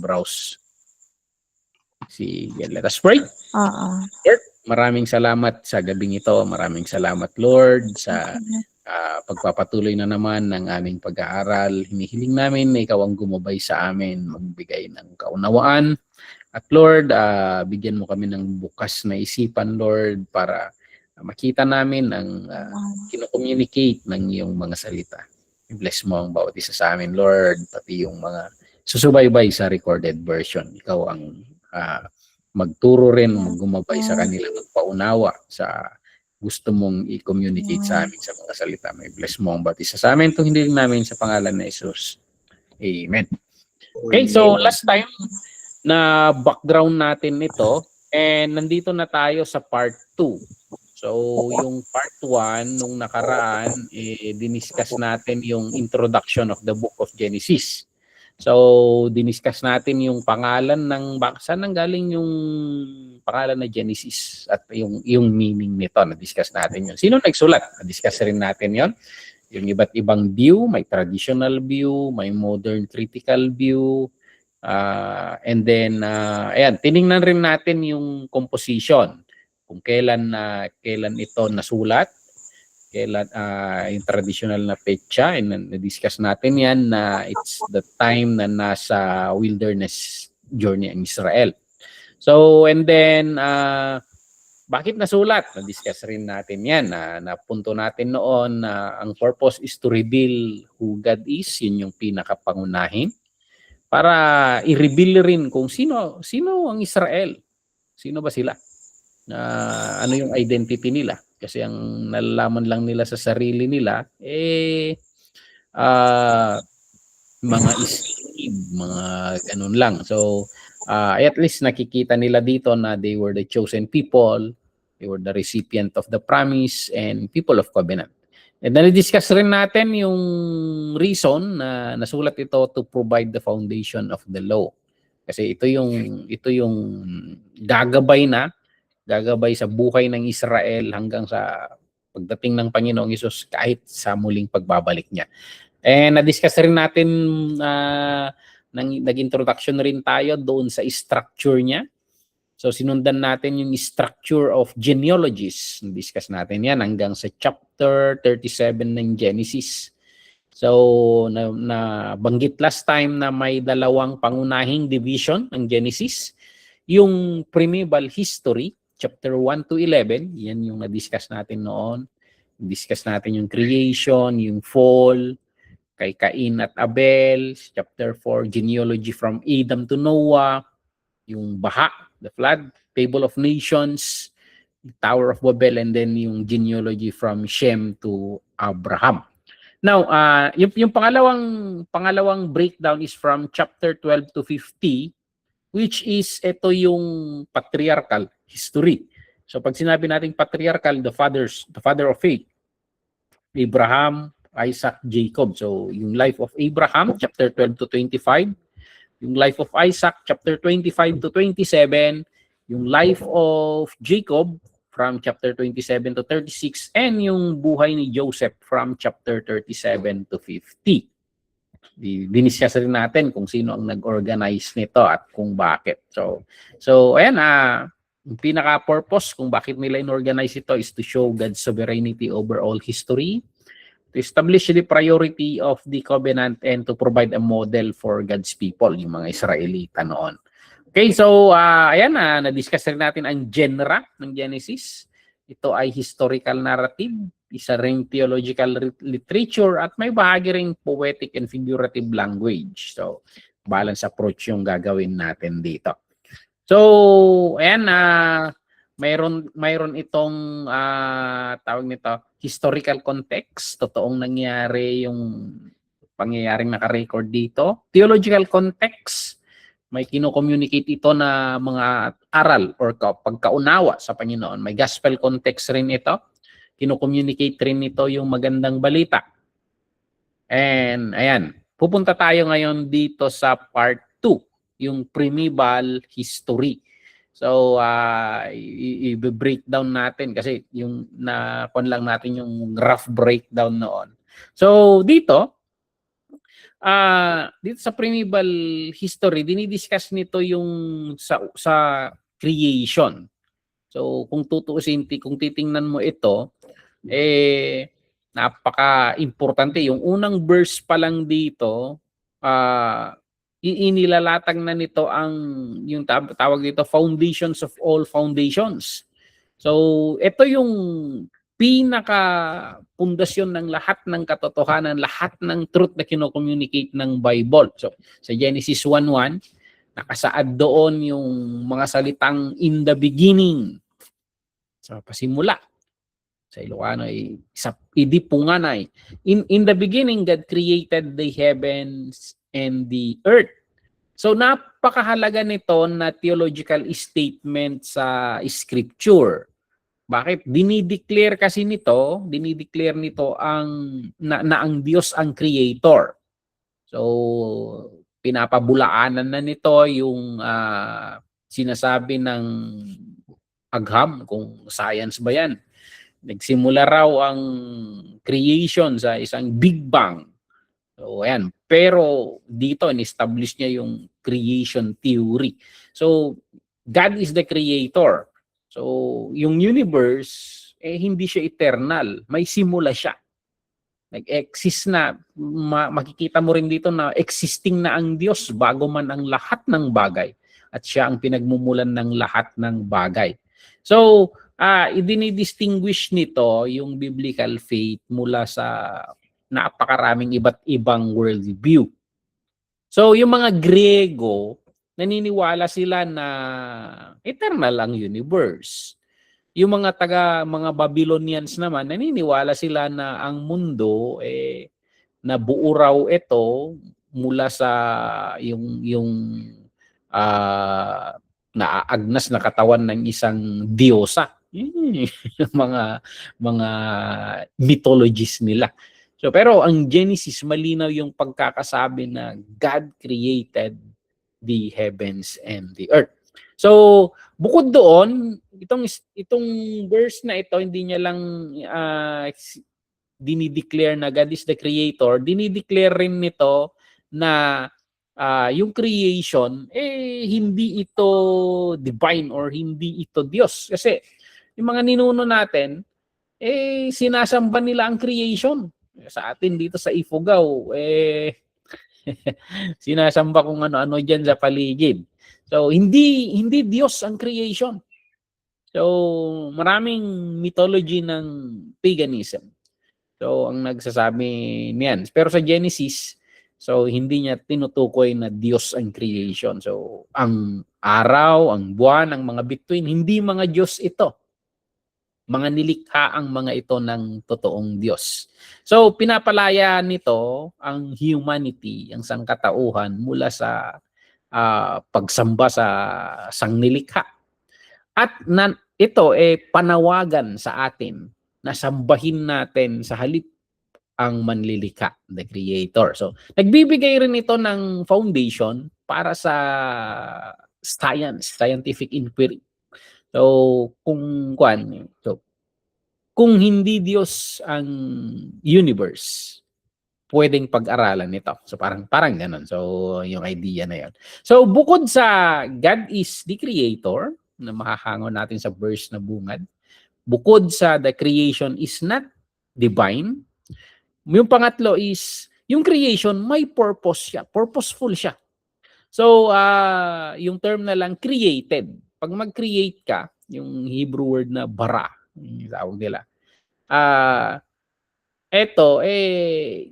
browse. Sige, let us pray. Lord, maraming salamat sa gabing ito. Maraming salamat, Lord, sa pagpapatuloy na naman ng aming pag-aaral. Hinihiling namin na ikaw ang gumabay sa amin, magbigay ng kaunawaan. At Lord, bigyan mo kami ng bukas na isipan, Lord, para makita namin ang kino-communicate ng iyong mga salita. I-bless mo ang bawat isa sa amin, Lord, pati yung mga susubaybay sa recorded version. Ikaw ang magturo rin, maggumabay sa kanila, magpaunawa sa gusto mong i-communicate sa amin sa mga salita. May bless mo ang bawat isa sa amin. Itong hindi namin sa pangalan na Jesus. Amen. Okay, so last time na background natin ito, and nandito na tayo sa part 2. So yung part 1 nung nakaraan, diniscuss natin yung introduction of the book of Genesis. So diniscuss natin yung pangalan ng saan nanggaling yung pangalan na Genesis at yung meaning nito. Na-discuss natin yun. Sino nagsulat? Na-discuss rin natin yon. Yung iba't ibang view, may traditional view, may modern critical view. And then ayan, tiningnan rin natin yung composition, kung kailan ito nasulat, kailan yung traditional na petsa, and na-discuss natin yan na it's the time na nasa wilderness journey ang Israel. So and then bakit nasulat? Na-discuss rin natin yan. Napunto natin noon na ang purpose is to reveal who God is, yun yung pinakapangunahin, para i-reveal rin kung sino ang Israel. Sino ba sila? Ano yung identity nila? Kasi ang nalalaman lang nila sa sarili nila mga slave, mga ganun lang. So at least nakikita nila dito na they were the chosen people, they were the recipient of the promise, and people of covenant. And na-discuss rin natin yung reason na nasulat ito to provide the foundation of the law. Kasi ito yung gagabay sa buhay ng Israel hanggang sa pagdating ng Panginoong Hesus, kahit sa muling pagbabalik niya. And na-discuss rin natin, nag-introduction rin tayo doon sa structure niya. So sinundan natin yung structure of genealogies. Na-discuss natin yan hanggang sa chapter 37 ng Genesis. So nabanggit last time na may dalawang pangunahing division ng Genesis. Yung primeval history, chapter 1 to 11, yan yung na-discuss natin noon. Discuss natin yung creation, yung fall, kay Cain at Abel, chapter 4, genealogy from Adam to Noah, yung baha, the flood, table of nations, Tower of Babel, and then yung genealogy from Shem to Abraham. Now, yung pangalawang breakdown is from chapter 12 to 50, which is ito yung patriarchal history. So pag sinabi nating patriarchal, the father of faith, Abraham, Isaac, Jacob. So yung life of Abraham, chapter 12 to 25, yung life of Isaac, chapter 25 to 27, yung life of Jacob from chapter 27 to 36, and yung buhay ni Joseph from chapter 37 to 50. Diniscuss rin natin kung sino ang nag-organize nito at kung bakit. So ayan, yung pinaka-purpose kung bakit nila in-organize ito is to show God's sovereignty over all history, to establish the priority of the covenant, and to provide a model for God's people, yung mga Israelita noon. Okay, so ayan, na-discuss rin natin ang genre ng Genesis. Ito ay historical narrative, isa ring theological literature, at may bahagi ring poetic and figurative language. So, balance approach yung gagawin natin dito. So, ayan, mayroon itong tawag nito, historical context, totoong nangyari yung pangyayaring naka-record dito. Theological context, may kino-communicate ito na mga aral or pagkaunawa sa Panginoon. May gospel context rin ito. Kino-communicate rin ito yung magandang balita. And ayan, pupunta tayo ngayon dito sa part 2, yung primeval history. So, i-breakdown natin kasi yung lang natin yung rough breakdown noon. So, dito, Dito sa primeval history, dinidiscuss nito yung sa creation. So kung tutuusin, kung titingnan mo ito, napaka-importante. Yung unang verse pa lang dito, inilalatag na nito ang yung tawag dito, foundations of all foundations. So ito yung pinaka pundasyon ng lahat ng katotohanan, lahat ng truth na kino-communicate ng Bible. So sa Genesis 1:1, nakasaad doon yung mga salitang in the beginning. Sa pasimula. Sa Ilocano ay idipunganay. In the beginning, God created the heavens and the earth. So napakahalaga nito na theological statement sa scripture. Bakit? Dinideclare nito ang na ang Diyos ang creator. So pinapabulaanan na nito yung sinasabi ng agham, kung science ba yan. Nagsimula raw ang creation sa isang Big Bang. So ayan, pero dito in-establish niya yung creation theory. So God is the creator. So yung universe hindi siya eternal, may simula siya. Nag-exist na, makikita mo rin dito na existing na ang Diyos bago man ang lahat ng bagay at siya ang pinagmumulan ng lahat ng bagay. So idinidistinguish nito yung biblical faith mula sa napakaraming iba't ibang worldview. So yung mga Griego, naniniwala sila na eternal ang universe. Yung mga Babylonians naman, naniniwala sila na ang mundo nabuo raw ito mula sa yung naaagnas na katawan ng isang diyosa. Yung mga mythologies nila. So pero ang Genesis malinaw yung pagkakasabi na God created the heavens and the earth. So bukod doon, itong verse na ito hindi niya lang dinideclare na God is the creator, dinideclare rin nito na yung creation hindi ito divine or hindi ito Diyos. Kasi yung mga ninuno natin sinasamba nila ang creation. Sa atin dito sa Ifugao sinasamba kung ano-ano diyan sa paligid. So hindi Diyos ang creation. So maraming mythology ng paganism. So ang nagsasabi niyan. Pero sa Genesis, so hindi niya tinutukoy na Diyos ang creation. So ang araw, ang buwan, ang mga bituin, hindi mga Diyos ito. Mga nilikha ang mga ito ng totoong Diyos. So pinapalaya nito ang humanity, ang sangkatauhan mula sa pagsamba sa sangnilikha. At ito panawagan sa atin na sambahin natin sa halip ang manlilikha, the creator. So nagbibigay rin ito ng foundation para sa scientific inquiry. So kung hindi Diyos ang universe, pwedeng pag-aralan nito. So parang ganun. So yung idea na yun. So bukod sa God is the creator, na makahangon natin sa verse na bungad, bukod sa the creation is not divine, yung pangatlo is yung creation may purpose siya, purposeful siya. So yung term na lang created. Pag mag-create ka, yung Hebrew word na bara, yung tawag nila. Ito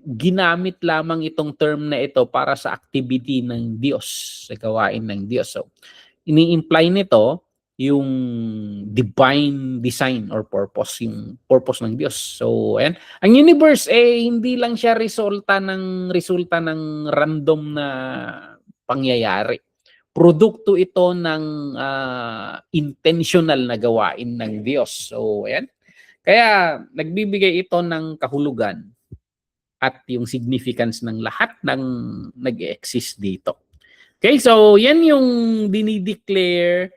ginamit lamang itong term na ito para sa activity ng Diyos, sa gawain ng Diyos. So ini-imply nito yung divine design or purpose, yung purpose ng Diyos. So ayan, ang universe hindi lang siya resulta ng random na pangyayari. Produkto ito ng intentional na gawain ng Diyos. So ayan, kaya nagbibigay ito ng kahulugan at yung significance ng lahat ng nag-exist dito. Okay, so yan yung dinideclare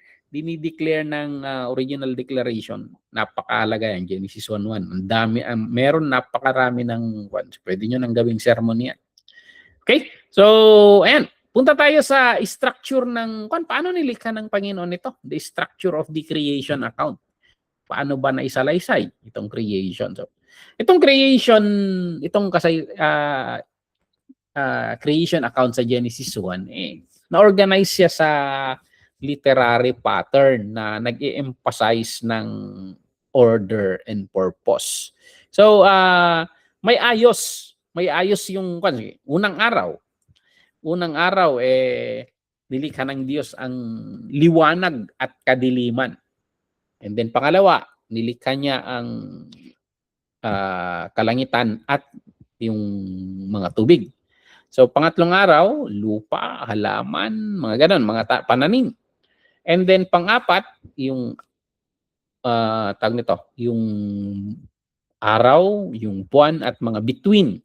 ng original declaration. Napakahalaga yan, Genesis 1:1. Ang dami, meron napakarami ng pwede nyo nang gawing sermon yan. Okay? So, ayan. Punta tayo sa structure ng, paano nilikha ng Panginoon ito? The structure of the creation account. Paano ba naisalaysay itong creation? So, itong creation, creation account sa Genesis 1, na-organize siya sa literary pattern na nag-i-emphasize ng order and purpose. So, may ayos yung unang araw. Unang araw, nilikha ng Diyos ang liwanag at kadiliman. And then pangalawa, nilikha niya ang kalangitan at yung mga tubig. So pangatlong araw, lupa, halaman, mga ganon, mga pananim. And then pang-apat, yung tawag nito, yung araw, yung buwan at mga between.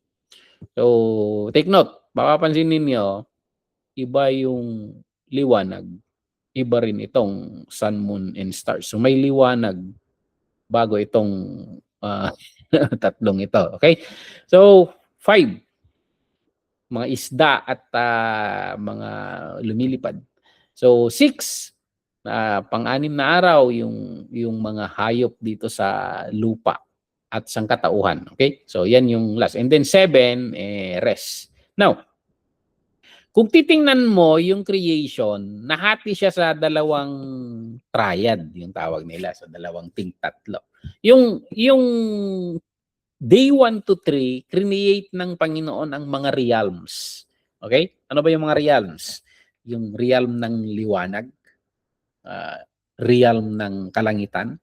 So take note, mapapansin ninyo, iba yung liwanag, iba rin itong sun, moon, and stars. So may liwanag bago itong tatlong ito. Okay? So, 5. Mga isda at mga lumilipad. So, 6. Pang-anim na araw, yung mga hayop dito sa lupa at sangkatauhan. Okay? So, yan yung last. And then 7, rest. Now, kung titingnan mo yung creation, nahati siya sa dalawang triad, yung tawag nila, sa dalawang tingtatlo. Yung day 1 to 3, create ng Panginoon ang mga realms. Okay? Ano ba yung mga realms? Yung realm ng liwanag, realm ng kalangitan,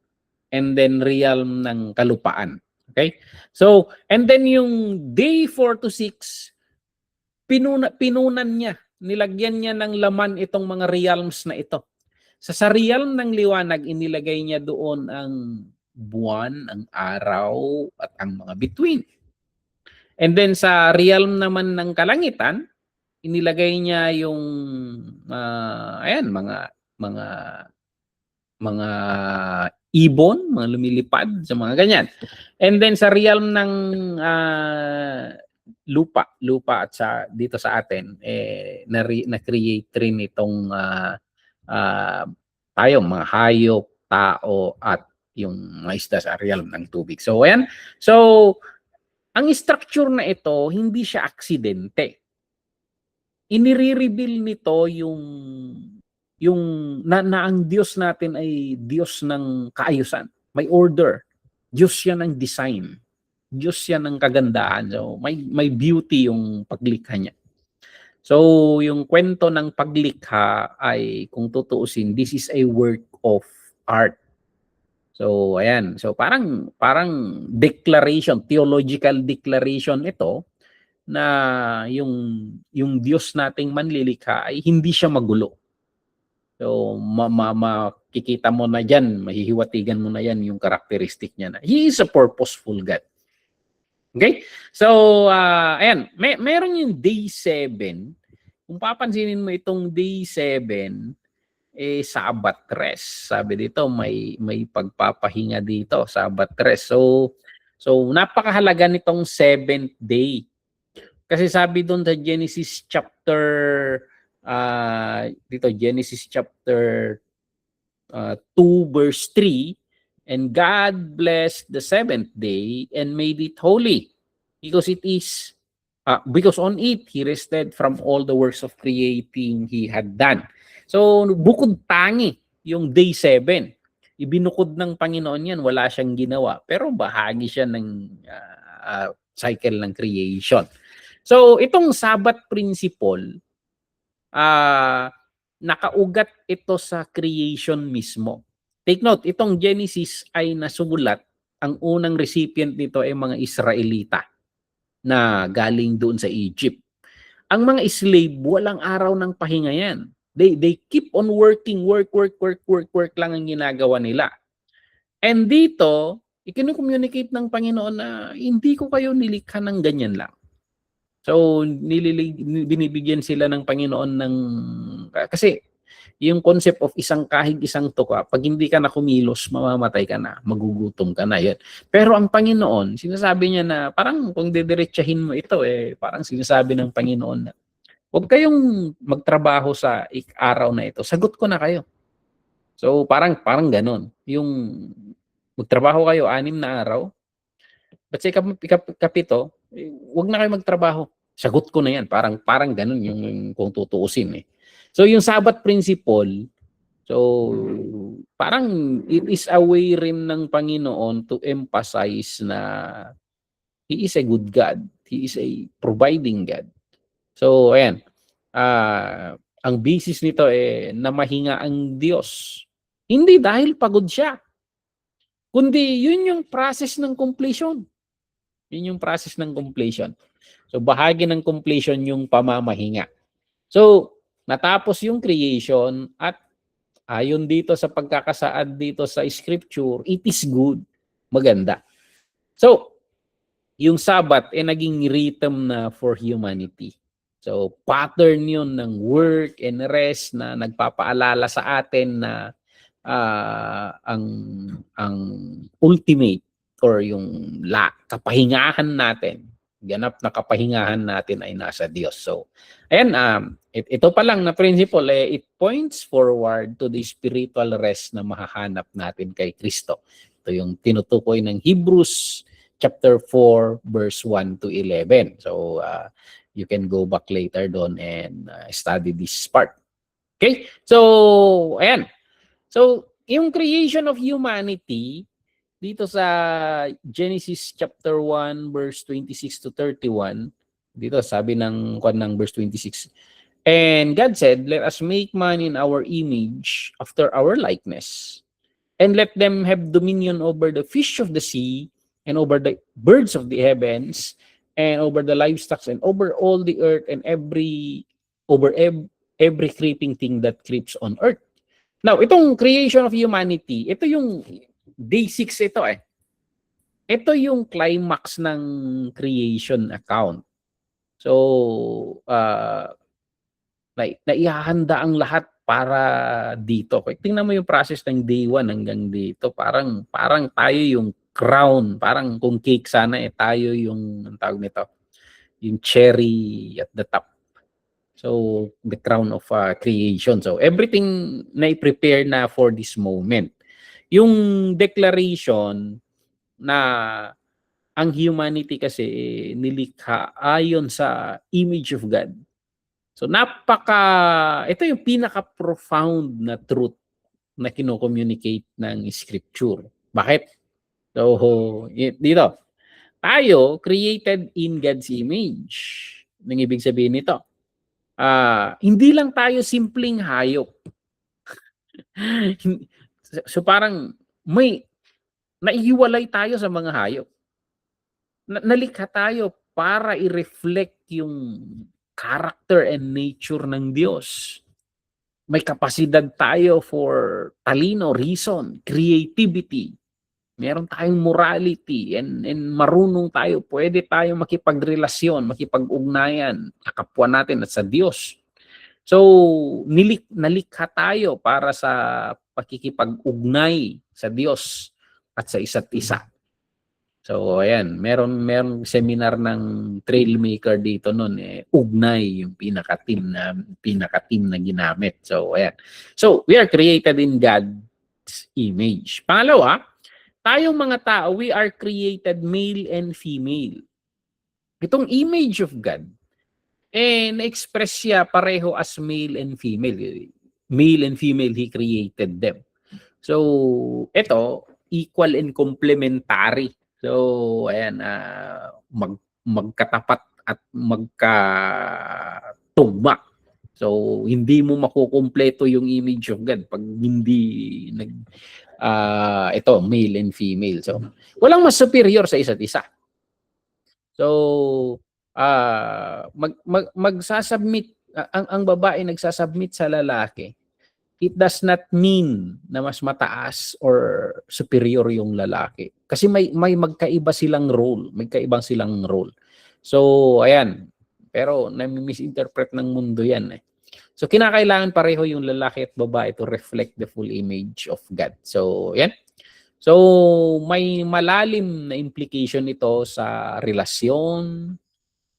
and then realm ng kalupaan. Okay? So, and then yung day 4 to 6, pinunan niya, nilagyan niya ng laman itong mga realms na ito. Sa realm ng liwanag, inilagay niya doon ang buwan, ang araw, at ang mga between. And then sa realm naman ng kalangitan, inilagay niya yung mga ibon, mga lumilipad, sa mga ganyan. And then sa realm ng lupa at dito sa atin, na-create rin itong tayong mga hayop, tao, at yung mga isda sa realm ng tubig. So, ayan. So, ang structure na ito, hindi siya aksidente. Inire-reveal nito yung na ang Diyos natin ay Diyos ng kaayusan. May order. Diyos yan ng design. Diyos yan ng kagandahan. So, may beauty yung paglikha niya. So, yung kwento ng paglikha ay, kung tutuusin, this is a work of art. So, ayan. So, parang declaration, theological declaration ito, na yung Diyos nating manlilikha ay hindi siya magulo. So, makikita mo na dyan, mahihiwatigan mo na yan yung karakteristik niya na He is a purposeful God. Okay? So, ayan, meron yung day 7. Kung papansinin mo itong day 7, Sabbath rest. Sabi dito, may pagpapahinga dito, Sabbath rest. So napakahalaga nitong 7th day. Kasi sabi doon sa Genesis chapter Genesis chapter 2 verse 3, and God blessed the 7th day and made it holy, because because on it he rested from all the works of creating he had done. So, bukod tangi yung day 7. Ibinukod ng Panginoon yan, wala siyang ginawa. Pero bahagi siya ng cycle ng creation. So, itong Sabbath principle, nakaugat ito sa creation mismo. Take note, itong Genesis ay nasulat, ang unang recipient nito ay mga Israelita na galing doon sa Egypt. Ang mga slave, walang araw ng pahinga yan. They keep on working, work lang ang ginagawa nila. And dito, ikinukommunicate ng Panginoon na hindi ko kayo nilikha ng ganyan lang. So, binibigyan sila ng Panginoon ng, kasi Yung concept of isang kahig, isang tuka, pag hindi ka na kumilos, mamamatay ka na, magugutom ka na. Yun. Pero ang Panginoon, sinasabi niya na parang kung didiretsahin mo ito, parang sinasabi ng Panginoon na huwag kayong magtrabaho sa araw na ito. Sagot ko na kayo. So parang ganun. Yung magtrabaho kayo 6 na araw, but sa ikapito, huwag na kayo magtrabaho. Sagot ko na yan. Parang ganun yung kung tutuusin. So yung Sabbath principle, so parang it is a way rin ng Panginoon to emphasize na He is a good God. He is a providing God. So ayan, ang basis nito na mahinga ang Diyos. Hindi dahil pagod siya, kundi yun yung process ng completion. Yun yung process ng completion. So bahagi ng completion yung pamamahinga. So natapos yung creation at ayon dito sa pagkakasaad dito sa scripture, it is good. Maganda. So yung Sabbath naging rhythm na for humanity. So pattern yun ng work and rest na nagpapaalala sa atin na ang ultimate or yung kapahingahan natin, ganap na kapahingahan natin ay nasa Diyos. So, ayan, ito pa lang na principle, it points forward to the spiritual rest na mahahanap natin kay Kristo. Ito yung tinutukoy ng Hebrews chapter 4, verse 1 to 11. So, you can go back later doon and study this part. Okay? So, ayan. So, yung creation of humanity, dito sa Genesis chapter 1 verse 26 to 31, dito sabi ng verse 26, and God said, let us make man in our image after our likeness, and let them have dominion over the fish of the sea, and over the birds of the heavens, and over the livestock, and over all the earth, and every creeping thing that creeps on earth. Now, itong creation of humanity, ito yung day 6 ito Ito yung climax ng creation account. So, naihahanda ang lahat para dito. Tingnan mo yung process ng day 1 hanggang dito. Parang tayo yung crown. Parang kung cake sana, tayo yung, ang tawag nito, yung cherry at the top. So, the crown of creation. So, everything na i-prepare na for this moment. Yung declaration na ang humanity kasi nilikha ayon sa image of God. So ito yung pinaka-profound na truth na kino-communicate ng scripture. Bakit? So dito, tayo created in God's image. Nang ibig sabihin nito, hindi lang tayo simpleng hayop. So parang may naihiwalay tayo sa mga hayop. Nalikha tayo para i-reflect yung character and nature ng Diyos. May kapasidad tayo for talino, reason, creativity. Meron tayong morality and marunong tayo. Pwede tayo makipagrelasyon, makipag-ugnayan sa kapwa natin at sa Diyos. So, nalikha tayo para sa pakikipag-ugnay sa Diyos at sa isa't isa. So, ayan, meron seminar ng Trailmaker dito noon, ugnay yung pinaka-team na ginamit. So, ayan. So, we are created in God's image. Pangalawa, tayong mga tao, we are created male and female. Itong image of God, na-express siya pareho as male and female. Male and female, He created them. So, ito, equal and complementary. So, ayan, magkatapat at magkatugma. So, hindi mo makukumpleto yung image of God pag hindi ito, male and female. So, walang mas superior sa isa't isa. So, magsasubmit, ang babae nagsasubmit sa lalaki. It does not mean na mas mataas or superior yung lalaki. Kasi may magkaiba silang role. May kaibang silang role. So, ayan. Pero nami-misinterpret ng mundo yan. So kinakailangan pareho yung lalaki at babae to reflect the full image of God. So yan. So may malalim na implication ito sa relasyon,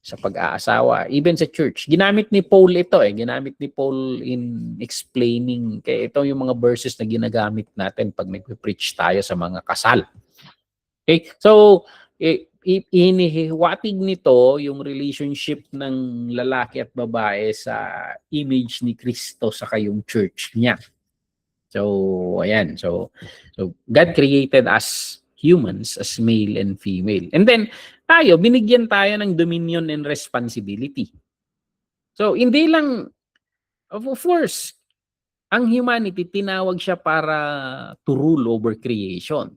sa pag-aasawa, even sa church. Ginamit ni Paul ito ginamit ni Paul in explaining. Kaya ito yung mga verses na ginagamit natin pag nagpe-preach tayo sa mga kasal. Okay? So, inihiwatig nito yung relationship ng lalaki at babae sa image ni Kristo sa kayong church niya. So, ayan. So God created us humans as male and female. And then, binigyan tayo ng dominion and responsibility. So, hindi lang, of course, ang humanity, tinawag siya para to rule over creation.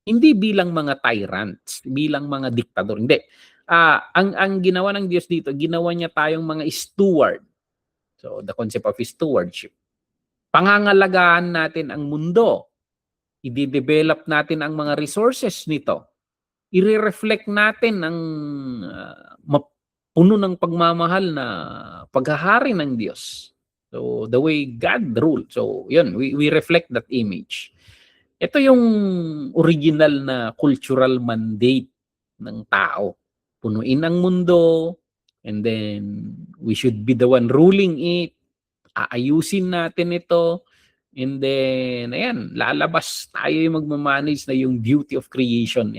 Hindi bilang mga tyrants, bilang mga diktador. Hindi. Ang ginawa ng Diyos dito, ginawa niya tayong mga steward. So, the concept of stewardship. Pangangalagaan natin ang mundo. I-develop natin ang mga resources nito. I-reflect natin ang puno ng pagmamahal na paghahari ng Diyos. So, the way God ruled. So, yun, we reflect that image. Ito yung original na cultural mandate ng tao. Punuin ang mundo, and then we should be the one ruling it. Aayusin natin ito. And then, ayan, lalabas tayo yung magmamanage na yung beauty of creation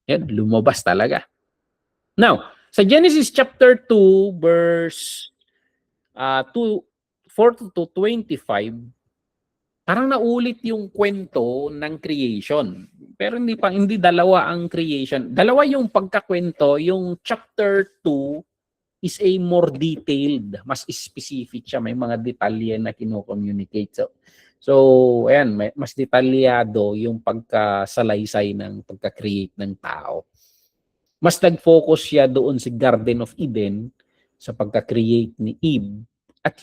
yan, lumabas talaga. Now, sa Genesis chapter 2, verse 4 to 25, parang naulit yung kwento ng creation. Pero hindi dalawa ang creation. Dalawa yung pagkakwento, yung chapter 2 is a more detailed, mas specific siya, may mga detalye na kino-communicate. So ayan, mas detalyado yung pagkasalaysay ng pagka-create ng tao. Mas nag-focus siya doon sa Garden of Eden sa pagka-create ni Eve at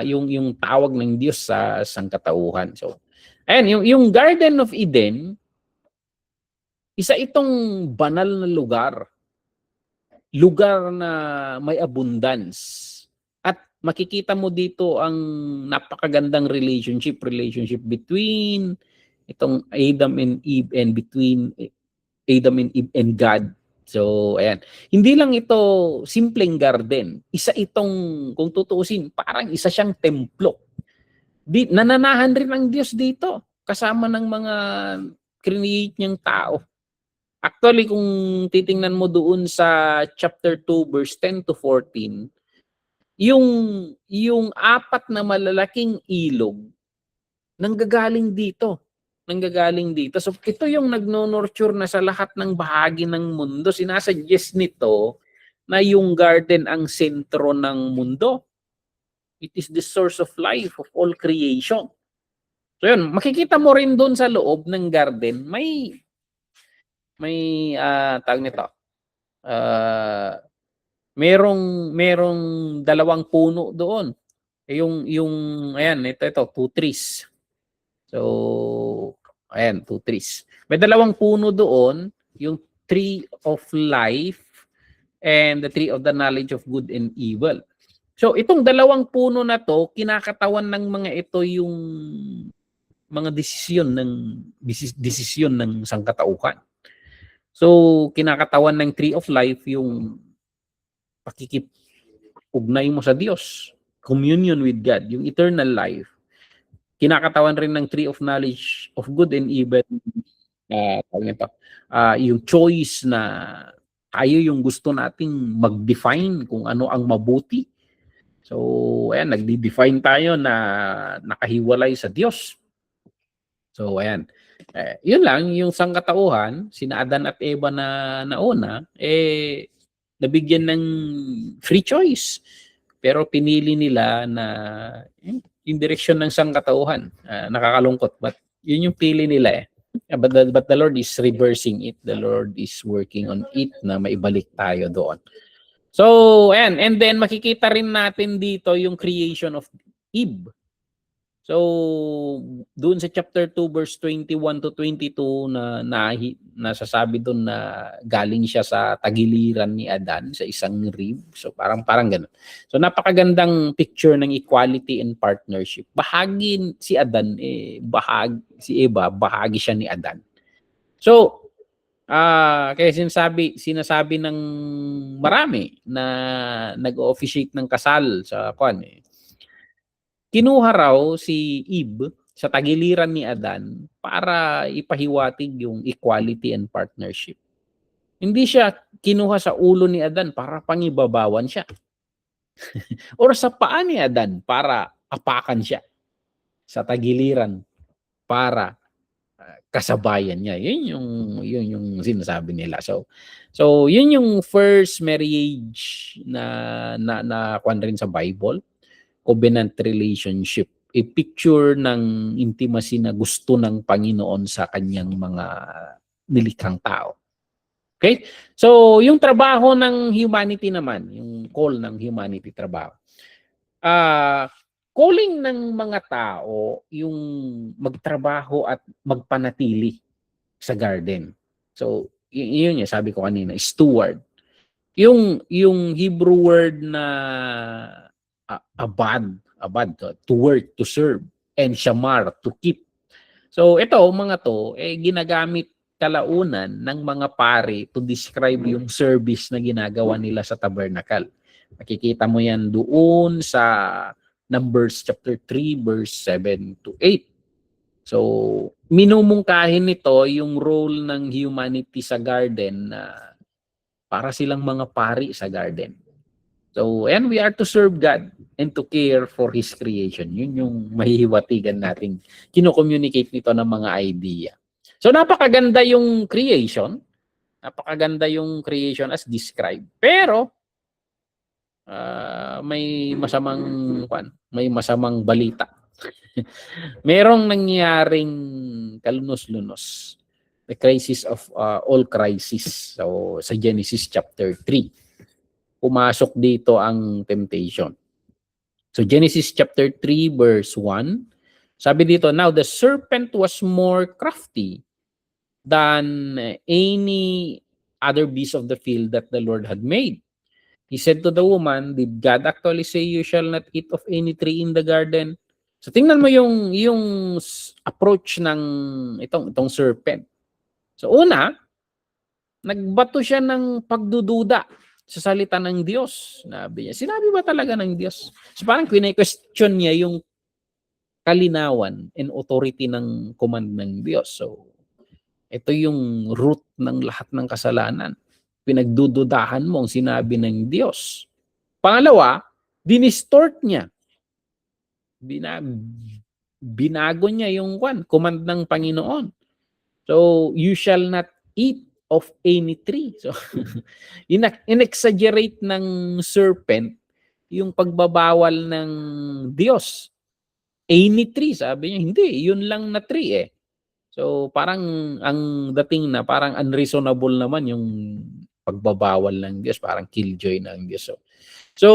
yung tawag ng Diyos sa sangkatauhan. So ayan, yung Garden of Eden, isa itong banal na lugar na may abundance. At makikita mo dito ang napakagandang relationship between itong Adam and Eve and between Adam and Eve and God. So, ayan. Hindi lang ito simpleng garden. Isa itong, kung tutuusin, parang isa siyang templo. Nananahan rin ang Diyos dito kasama ng mga create niyang tao. Actually, kung titingnan mo doon sa chapter 2, verse 10 to 14, yung apat na malalaking ilog, nanggagaling dito. So, ito yung nagno-nurture na sa lahat ng bahagi ng mundo. Sinasuggest nito na yung garden ang sentro ng mundo. It is the source of life of all creation. So, yun, makikita mo rin doon sa loob ng garden, may tawag nito. Merong dalawang puno doon. Yung ayan, ito 2 trees. So ayan, 2 trees. May dalawang puno doon, yung tree of life and the tree of the knowledge of good and evil. So itong dalawang puno na to, kinakatawan ng mga ito yung mga desisyon ng sangkatauhan. So, kinakatawan ng tree of life yung pakikip-ugnay mo sa Diyos, communion with God, yung eternal life. Kinakatawan rin ng tree of knowledge of good and evil, yung choice na tayo yung gusto nating mag-define kung ano ang mabuti. So, ayan, nagdi-define tayo na nakahiwalay sa Diyos. So, ayan. Yun lang, yung sangkatauhan, sina Adan at Eva na nauna, nabigyan ng free choice. Pero pinili nila na yung direksyon ng sangkatauhan. Nakakalungkot, but yun yung pili nila But the Lord is reversing it. The Lord is working on it na maibalik tayo doon. So, ayan. And then, makikita rin natin dito yung creation of Eve. So, doon sa chapter 2 verse 21 to 22 na nasasabi doon na galing siya sa tagiliran ni Adan sa isang rib. So, parang ganun. So, napakagandang picture ng equality and partnership. Bahagi si Adan, si Eva, bahagi siya ni Adan. So, kaya sinasabi ng marami na nag-officiate ng kasal sa kinuha raw si Eve sa tagiliran ni Adan para ipahiwatig yung equality and partnership. Hindi siya kinuha sa ulo ni Adan para pangibabawan siya. Or sa paa ni Adan para apakan siya. Sa tagiliran para kasabayan niya. Yun yung sinasabi nila. So yun yung first marriage na kwan rin sa Bible. Covenant relationship, a picture ng intimacy na gusto ng Panginoon sa kanyang mga nilikhang tao. Okay? So, yung trabaho ng humanity naman, yung call ng humanity trabaho. Calling ng mga tao yung magtrabaho at magpanatili sa garden. So, yun yung sabi ko kanina, steward. Yung Hebrew word na abad to work, to serve, and shamar, to keep. So ito, mga to, ginagamit kalaunan ng mga pari to describe yung service na ginagawa nila sa tabernacle. Makikita mo yan doon sa Numbers chapter 3 verse 7 to 8. So minumungkahin nito yung role ng humanity sa garden na para silang mga pari sa garden. So, and we are to serve God and to care for His creation. Yun yung mahihiwatigan natin. Kino-communicate nito ng mga idea. So, napakaganda yung creation. Napakaganda yung creation as described. Pero, may masamang balita. Merong nangyaring kalunos-lunos. The crisis of all crisis. So, sa Genesis chapter 3. Pumasok dito ang temptation. So Genesis chapter 3 verse 1, sabi dito, now the serpent was more crafty than any other beast of the field that the Lord had made. He said to the woman, did God actually say you shall not eat of any tree in the garden? So tingnan mo yung approach ng itong serpent. So una, nagbato siya ng pagdududa sa salita ng Diyos. Sinabi ba talaga ng Diyos? So parang question niya yung kalinawan and authority ng command ng Diyos. So ito yung root ng lahat ng kasalanan. Pinagdududahan mo ang sinabi ng Diyos. Pangalawa, dinistort niya. Binago niya yung command ng Panginoon. So you shall not eat of any tree. So, in-exaggerate ng serpent yung pagbabawal ng Diyos. Any tree, sabi niya, hindi, yun lang na tree So, parang ang dating na parang unreasonable naman yung pagbabawal ng Diyos, parang killjoy ng Diyos. So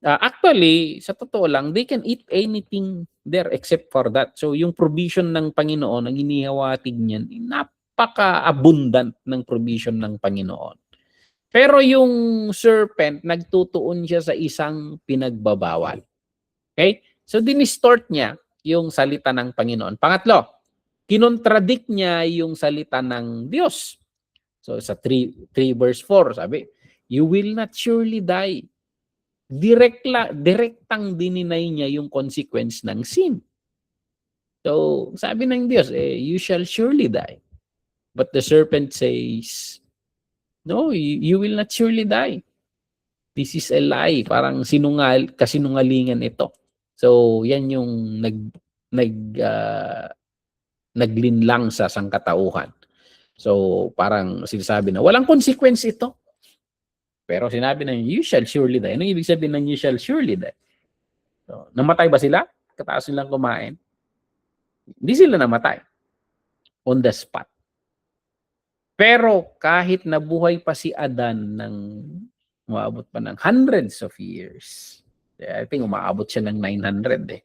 actually, sa totoo lang, they can eat anything there except for that. So, yung provision ng Panginoon, ang inihawatig niyan, napaka-abundant ng provision ng Panginoon. Pero yung serpent, nagtutuon siya sa isang pinagbabawal. Okay? So, dinistort niya yung salita ng Panginoon. Pangatlo, kinontradict niya yung salita ng Diyos. So, sa 3 verse 4, sabi, you will not surely die. Direktang dininay niya yung consequence ng sin. So, sabi ng Diyos, you shall surely die. But the serpent says, no, you will not surely die. This is a lie. Parang kasinungalingan ito. So, yan yung naglinlang sa sangkatauhan. So, parang sinasabi na, walang consequence ito. Pero sinabi na, you shall surely die. Ano ibig sabihin ng you shall surely die? So, namatay ba sila? Katapos nilang kumain? Hindi sila namatay. On the spot. Pero kahit nabuhay pa si Adan ng umaabot pa ng hundreds of years. I think umaabot siya ng 900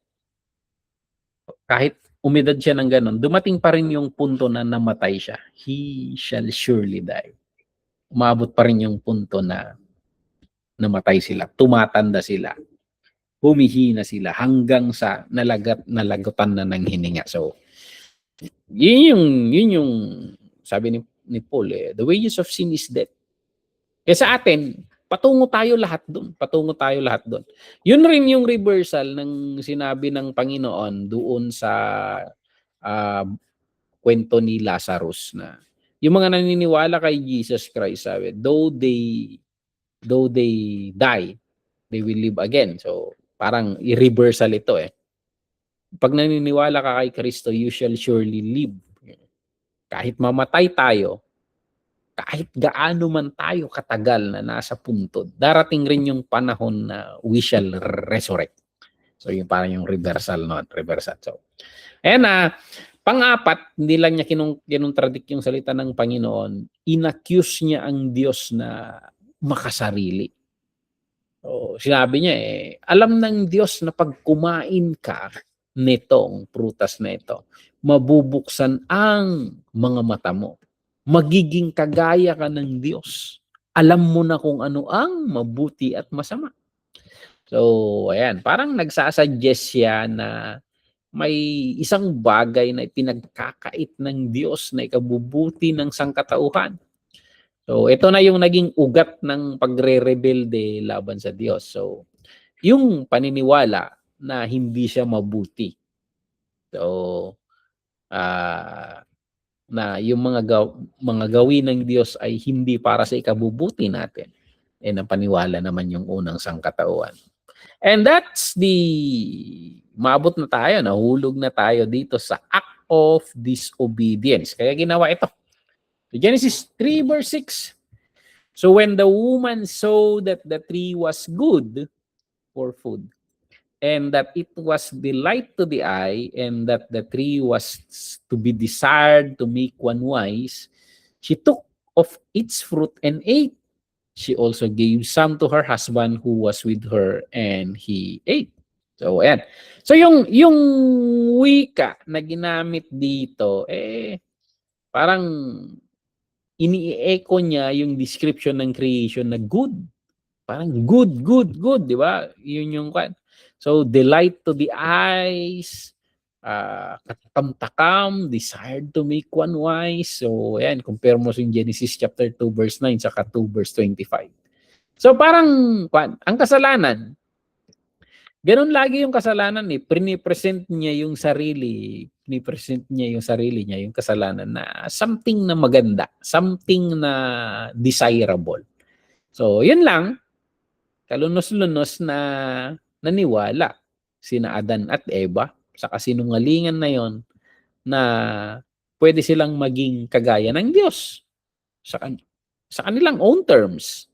kahit umidad siya ng ganon, dumating pa rin yung punto na namatay siya. He shall surely die. Umabot pa rin yung punto na namatay sila, tumatanda sila, humihina sila hanggang sa nalagutan na ng hininga. So, yun yung sabi ni Paul, the wages of sin is death. Kaya sa atin, patungo tayo lahat doon. Patungo tayo lahat doon. Yun rin yung reversal ng sinabi ng Panginoon doon sa kwento ni Lazarus na yung mga naniniwala kay Jesus Christ, sabi, though they die, they will live again. So, parang i-reversal ito eh. Pag naniniwala ka kay Kristo, you shall surely live. Kahit mamatay tayo, kahit gaano man tayo katagal na nasa puntod, darating rin yung panahon na we shall resurrect. So, yung parang yung reversal noon. Reversal. So, ayan pang-apat, hindi lang niya kinontradict yung salita ng Panginoon, inaccuse niya ang Diyos na makasarili. So, sinabi niya alam ng Diyos na pag kumain ka nitong prutas na ito, mabubuksan ang mga mata mo. Magiging kagaya ka ng Diyos. Alam mo na kung ano ang mabuti at masama. So, ayan, parang nagsasuggest siya na may isang bagay na ipinagkakait ng Diyos na ikabubuti ng sangkatauhan. So, ito na yung naging ugat ng pagre-rebelde laban sa Diyos. So, yung paniniwala na hindi siya mabuti. So, na yung mga gawin ng Diyos ay hindi para sa ikabubuti natin. Napaniwala naman yung unang sangkatauhan. And that's maabot na tayo, nahulog na tayo dito sa act of disobedience. Kaya ginawa ito. Genesis 3 verse 6. So when the woman saw that the tree was good for food, and that it was delight to the eye, and that the tree was to be desired to make one wise, she took of its fruit and ate. She also gave some to her husband who was with her, and he ate. So, ayan. So, yung wika na ginamit dito, parang ini-echo niya yung description ng creation na good. Parang good, good, good, di ba? Yun yung kwan. So, delight to the eyes, katakam-takam, desired to make one wise. So, ayan, compare mo sa Genesis chapter 2 verse 9 saka 2 verse 25. So, parang, ang kasalanan, ganun lagi yung kasalanan Pinipresent niya yung sarili, yung kasalanan na something na maganda, something na desirable. So, yun lang, kalunos-lunos na naniwala sina Adan at Eva sa kasinungalingan na yon na pwede silang maging kagaya ng Diyos sa kanilang own terms.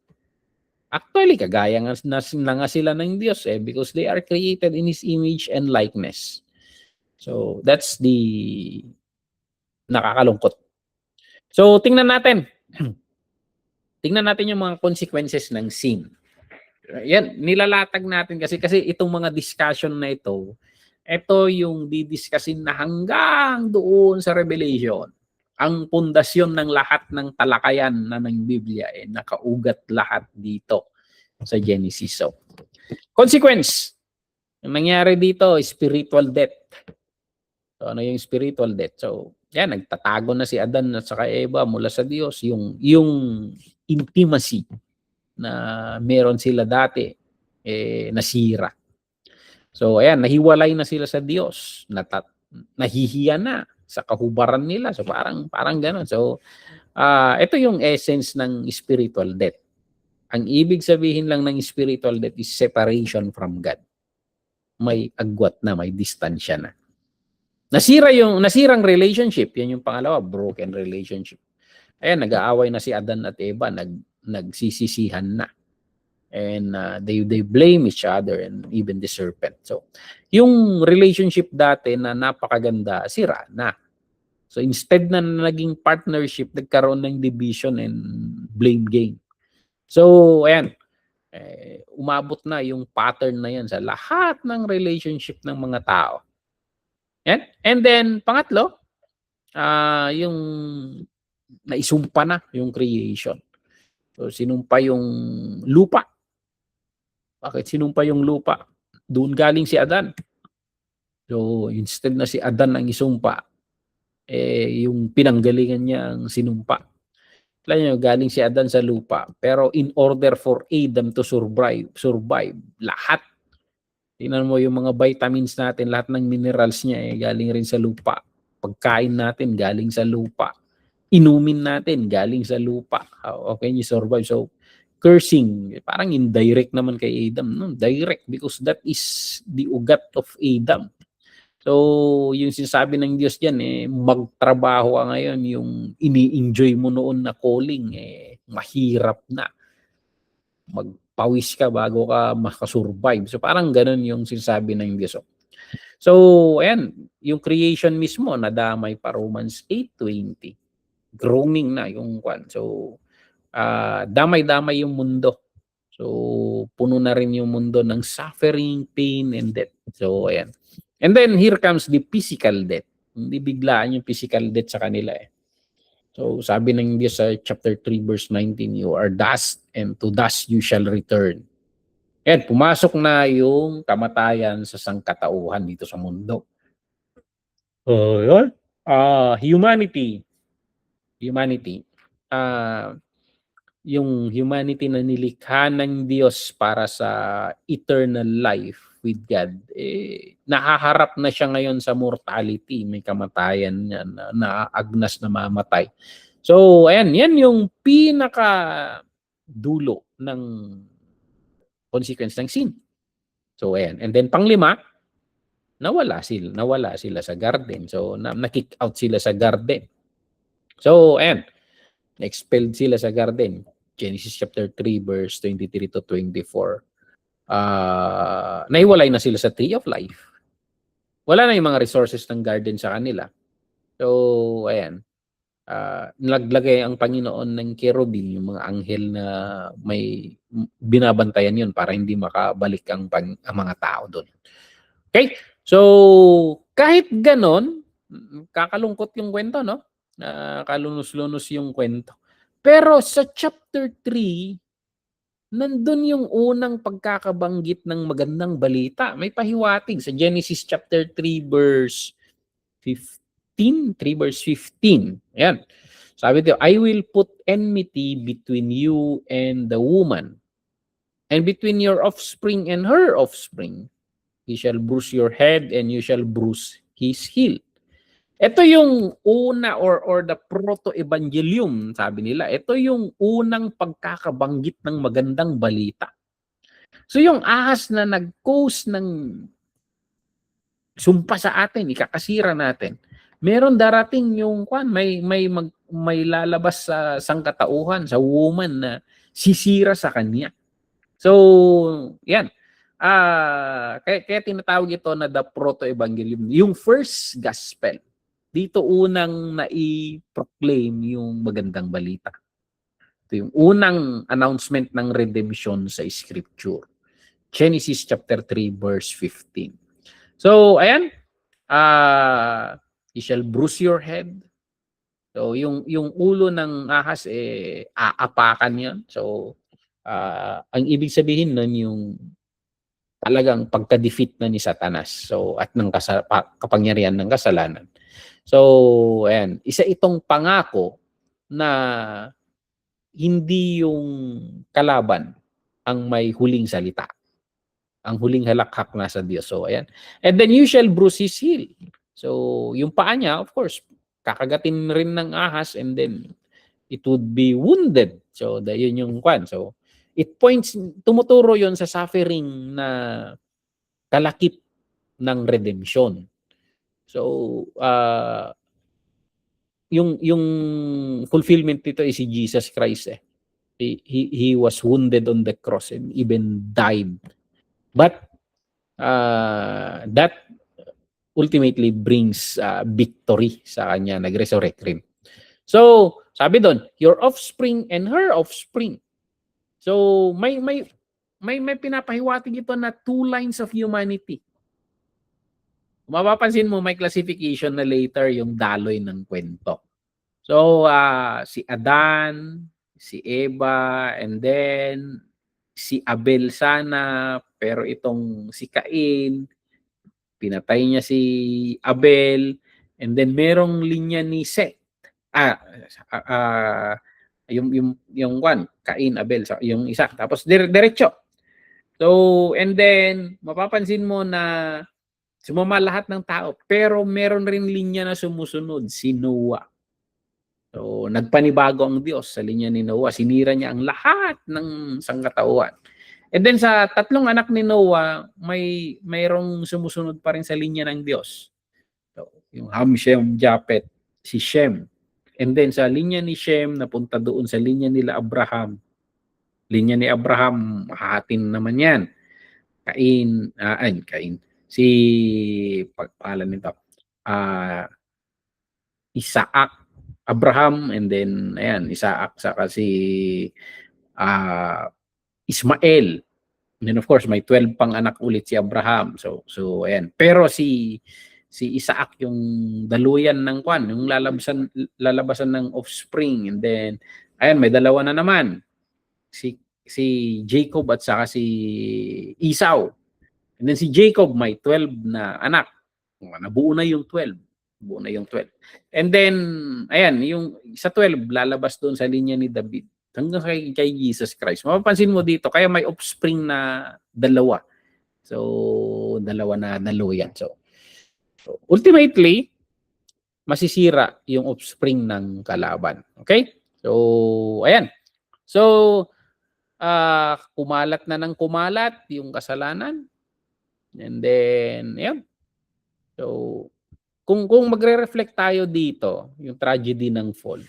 Actually, kagaya nga sila ng Diyos because they are created in His image and likeness. So, that's the nakakalungkot. So, tingnan natin. Tingnan natin yung mga consequences ng sin. Yan, nilalatag natin kasi itong mga discussion na ito yung didiscusin na hanggang doon sa Revelation. Ang pundasyon ng lahat ng talakayan na ng Biblia nakaugat lahat dito sa Genesis. So, consequence. Ang nangyari dito, spiritual death. So, ano yung spiritual death? So, yan, nagtatago na si Adan at saka Eva mula sa Diyos. Yung intimacy na meron sila dati nasira. So ayan, nahiwalay na sila sa Diyos, nahihiya na sa kahubaran nila. So parang gano'n. So ito yung essence ng spiritual death. Ang ibig sabihin lang ng spiritual death is separation from God. May agwat na, may distansya na. Nasirang relationship, yan yung pangalawa, broken relationship. Ayan, nag-aaway na si Adan at Eva, nagsisisihan na. And they blame each other and even the serpent. So, yung relationship dati na napakaganda, sira na. So, instead na naging partnership, nagkaroon ng division and blame game. So, ayan, umabot na yung pattern na yan sa lahat ng relationship ng mga tao. Yan. And then, pangatlo, yung naisumpa na yung creation. So, sinumpa yung lupa. Bakit sinumpa yung lupa? Doon galing si Adan. So, instead na si Adan ang isumpa, yung pinanggalingan niya ang sinumpa. Alam niyo, galing si Adan sa lupa. Pero in order for Adam to survive, lahat. Tingnan mo yung mga vitamins natin, lahat ng minerals niya galing rin sa lupa. Pagkain natin galing sa lupa. Inumin natin galing sa lupa. How can you survive? So, cursing, parang indirect naman kay Adam. No? Direct because that is the ugat of Adam. So, yung sinasabi ng Diyos dyan, magtrabaho ka ngayon, yung ini-enjoy mo noon na calling, mahirap na. Magpawis ka bago ka makasurvive. So, parang ganun yung sinasabi ng Diyos. So, ayan, yung creation mismo, nadamay pa Romans 8:20. Groaning na yung kwan. So, damay-damay yung mundo. So, puno na rin yung mundo ng suffering, pain, and death. So, ayan. And then, here comes the physical death. Hindi biglaan yung physical death sa kanila So, sabi ng Diyos sa chapter 3, verse 19, you are dust, and to dust you shall return. Ayan, pumasok na yung kamatayan sa sangkatauhan dito sa mundo. Yun. Humanity. Yung humanity na nilikha ng Diyos para sa eternal life with God, nahaharap na siya ngayon sa mortality. May kamatayan niya na naaagnas na mamatay. So, ayan, yan yung pinaka dulo ng consequence ng sin. So, ayan. And then, panglima, nawala sila sa garden. So, na-kick out sila sa garden. So, ayan. Na-expelled sila sa garden. Genesis chapter 3 verse 23 to 24. Nahiwalay na sila sa tree of life. Wala na yung mga resources ng garden sa kanila. So, ayan. Naglagay ang Panginoon ng cherubim, yung mga anghel na may binabantayan yun para hindi makabalik ang mga tao doon. Okay? So, kahit ganon, kakalungkot yung kwento, no? Kalunos-lunos yung kwento. Pero sa chapter 3, nandun yung unang pagkakabanggit ng magandang balita. May pahiwatig sa Genesis chapter 3 verse 15. 3 verse 15. Ayan. Sabi dito, I will put enmity between you and the woman, and between your offspring and her offspring. He shall bruise your head, and you shall bruise his heel. Ito yung una or the proto-evangelium, sabi nila. Ito yung unang pagkakabanggit ng magandang balita. So yung ahas na nag-cause ng sumpa sa atin, ikakasira natin, meron darating yung may lalabas sa sangkatauhan, sa woman na sisira sa kanya. So, yan. Kaya tinatawag ito na the proto-evangelium. Yung first gospel. Dito unang nai-proclaim yung magandang balita. Ito yung unang announcement ng redemption sa scripture. Genesis chapter 3 verse 15. So, ayan. You shall bruise your head. So, yung ulo ng ahas, aapakan yan. So, ang ibig sabihin nun yung talagang pagka-defeat na ni Satanas. So, at ng kapangyarihan ng kasalanan. So, ayan. Isa itong pangako na hindi yung kalaban ang may huling salita. Ang huling halakhak nasa Diyos. So, ayan. And then you shall bruise his heel. So, yung paa niya, of course, kakagatin rin ng ahas and then it would be wounded. So, yun yung kwan. So, it points, tumuturo yon sa suffering na kalakip ng redemption. So, yung fulfillment nito is si Jesus Christ. He was wounded on the cross and even died. But that ultimately brings victory sa kanya, nag-resurrect rin. So, sabi doon, your offspring and her offspring. So, may pinapahiwatig ito na two lines of humanity. mapapansin mo may classification na later yung daloy ng kwento. So, si Adan, si Eva, and then si Abel sana, pero itong si Cain, pinatay niya si Abel, and then merong linya ni Seth. Yung one, Cain, Abel, yung isa. Tapos diretso. So, and then mapapansin mo na sumama lahat ng tao, pero meron rin linya na sumusunod, si Noah. So, nagpanibago ang Diyos sa linya ni Noah. Sinira niya ang lahat ng sangkatauhan. And then sa tatlong anak ni Noah, mayroong sumusunod pa rin sa linya ng Diyos. So, yung Ham, Shem, Japet, si Shem. And then sa linya ni Shem, napunta doon sa linya nila Abraham. Linya ni Abraham, hahatin naman yan. Cain. Si, pagpalan nito, Isaac, Abraham, and then, ayan, Isaac, saka si Ismael. And then of course, may 12 pang anak ulit si Abraham. So ayan. Pero si Isaac yung daluyan ng kwan, yung lalabasan ng offspring. And then, ayan, may dalawa na naman. Si Jacob at saka si Esau. And then si Jacob may 12 na anak. Nabuo na yung 12. And then, ayan, yung sa 12, lalabas doon sa linya ni David hanggang kay Jesus Christ. Mapapansin mo dito, kaya may offspring na dalawa. So, dalawa na daluyan. So ultimately, masisira yung offspring ng kalaban. Okay? So, ayan. So, kumalat na ng kumalat yung kasalanan. And then, ayan. So, kung magre-reflect tayo dito, yung tragedy ng fall,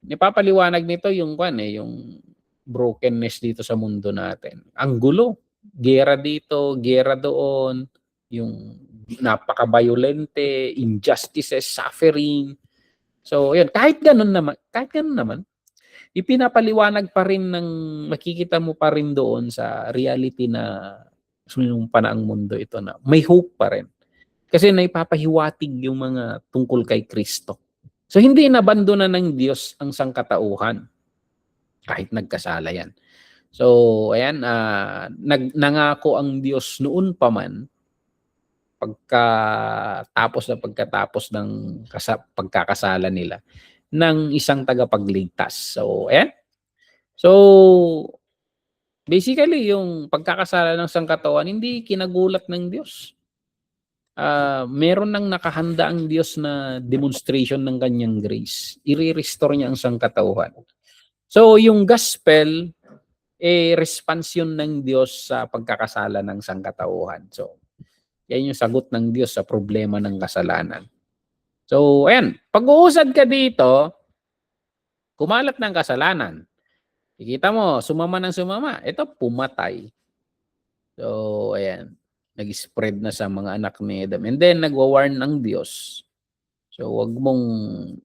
ipapaliwanag nito yung yung brokenness dito sa mundo natin. Ang gulo, gera dito, gera doon, yung napaka-violente, injustices, suffering. So, yun, kahit ganun naman, ipinapaliwanag pa rin makikita mo pa rin doon sa reality na sinumpa na ang mundo ito na may hope pa rin. Kasi naipapahiwatig yung mga tungkol kay Kristo. So hindi inabandona ng Diyos ang sangkatauhan kahit nagkasala yan. So ayan, nangako ang Diyos noon pa man pagkatapos ng pagkakasala nila ng isang tagapagligtas. So ayan. So basically yung pagkakasala ng sangkatauhan hindi kinagulat ng Diyos. Meron nang nakahanda ang Diyos na demonstration ng kanyang grace. I-restore niya ang sangkatauhan. So, yung gospel, response yun ng Diyos sa pagkakasala ng sangkatauhan. So, yan yung sagot ng Diyos sa problema ng kasalanan. So, ayan. Pag-uusad ka dito, kumalat ng kasalanan. Ikita mo, sumama ng sumama. Ito, pumatay. So, ayan. Nag-spread na sa mga anak ni Adam. And then, nagwa-warn ng Diyos. So, wag mong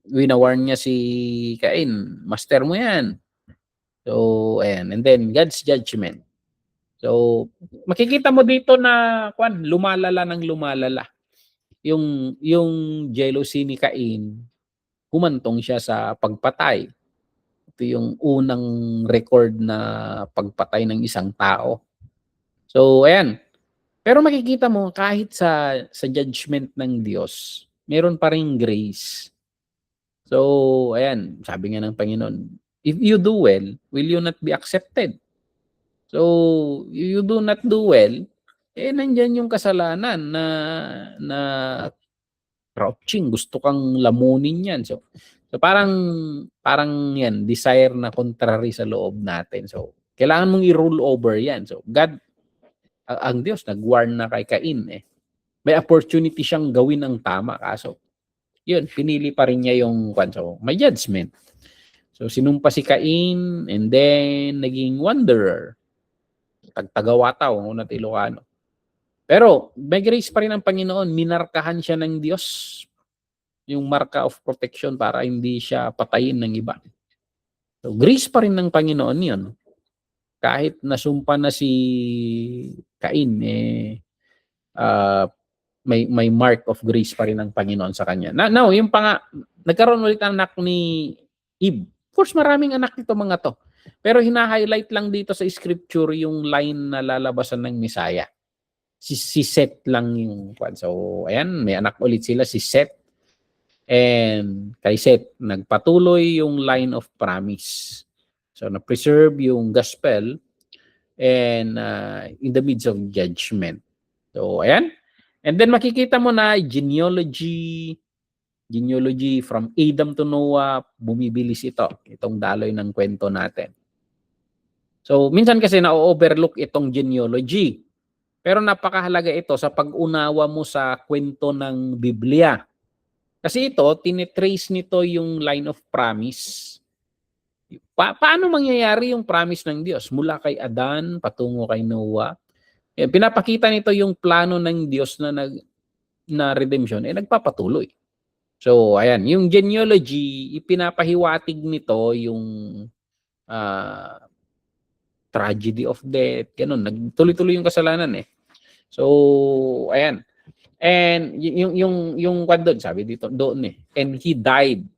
wina-warn niya si Cain. Master mo yan. So, ayan. And then, God's judgment. So, makikita mo dito na lumalala ng lumalala. Yung jealousy ni Cain, humantong siya sa pagpatay. Ito yung unang record na pagpatay ng isang tao. So, ayan. Pero makikita mo kahit sa judgment ng Diyos, meron pa ring grace. So, ayan, sabi nga ng Panginoon, if you do well, will you not be accepted? So, if you do not do well, nandyan yung kasalanan na crouching, gusto kang lamunin yan. So parang yan, desire na contrary sa loob natin. So, kailangan mong i-rule over yan. So, God, ang Diyos nag-warn na kay Cain May opportunity siyang gawin ang tama kaso yun, pinili pa rin niya yung so, may judgment. So sinumpa si Cain and then naging wanderer. Tagawataw ang unang Ilocano. Pero may grace pa rin ang Panginoon, minarkahan siya ng Diyos yung marka of protection para hindi siya patayin ng iba. So grace pa rin ng Panginoon yun. Kahit nasumpa na si Cain, may mark of grace pa rin ang Panginoon sa kanya. Now, yung nagkaroon ulit ang anak ni Eve. Of course, maraming anak nito mga to. Pero hina-highlight lang dito sa scripture yung line na lalabasan ng Messiah. Si Seth lang yung kwan. So, ayan, may anak ulit sila, si Seth. And kay Seth, nagpatuloy yung line of promise. So, na-preserve yung gospel and in the midst of judgment. So, ayan. And then makikita mo na genealogy from Adam to Noah, bumibilis itong daloy ng kwento natin. So, minsan kasi na-overlook itong genealogy. Pero napakahalaga ito sa pag-unawa mo sa kwento ng Biblia. Kasi ito, tinitrace nito yung line of promise. Paano mangyayari yung promise ng Diyos? Mula kay Adan, patungo kay Noah. Pinapakita nito yung plano ng Diyos na redemption, nagpapatuloy. So, ayan, yung genealogy, ipinapahiwatig nito yung tragedy of death, ganun. Nagtuloy-tuloy yung kasalanan So, ayan. And yung kwan doon, sabi dito, doon and he died.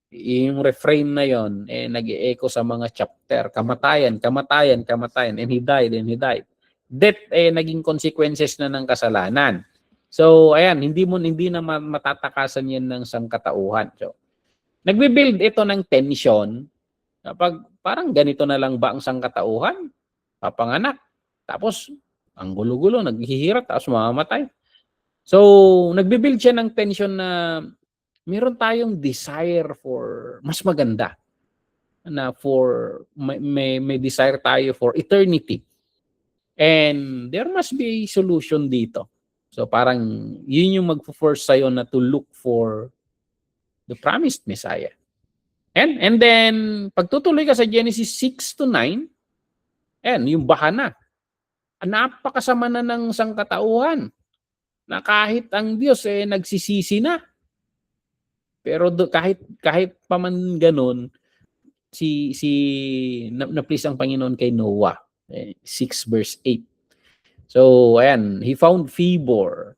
Yung refrain na yon nag-e-echo sa mga chapter. Kamatayan, kamatayan, kamatayan. And he died, and he died. Death naging consequences na ng kasalanan. So, ayan, hindi na matatakasan yan ng sangkatauhan. So, nagbi-build ito ng tension. Kapag parang ganito na lang ba ang sangkatauhan? Papanganak. Tapos, ang gulo-gulo, naghihirap, tapos mamamatay. So, nagbi-build siya ng tension na meron tayong desire for mas maganda. May desire tayo for eternity. And there must be a solution dito. So parang yun yung mag-force sa'yo na to look for the promised Messiah. And then, pagtutuloy ka sa Genesis 6 to 9, yung baha na. Napakasama na ng sangkatauhan na kahit ang Diyos nagsisisi na. Pero kahit pa man ganun, na-please ang Panginoon kay Noah. 6 verse 8. So, ayan, he found favor.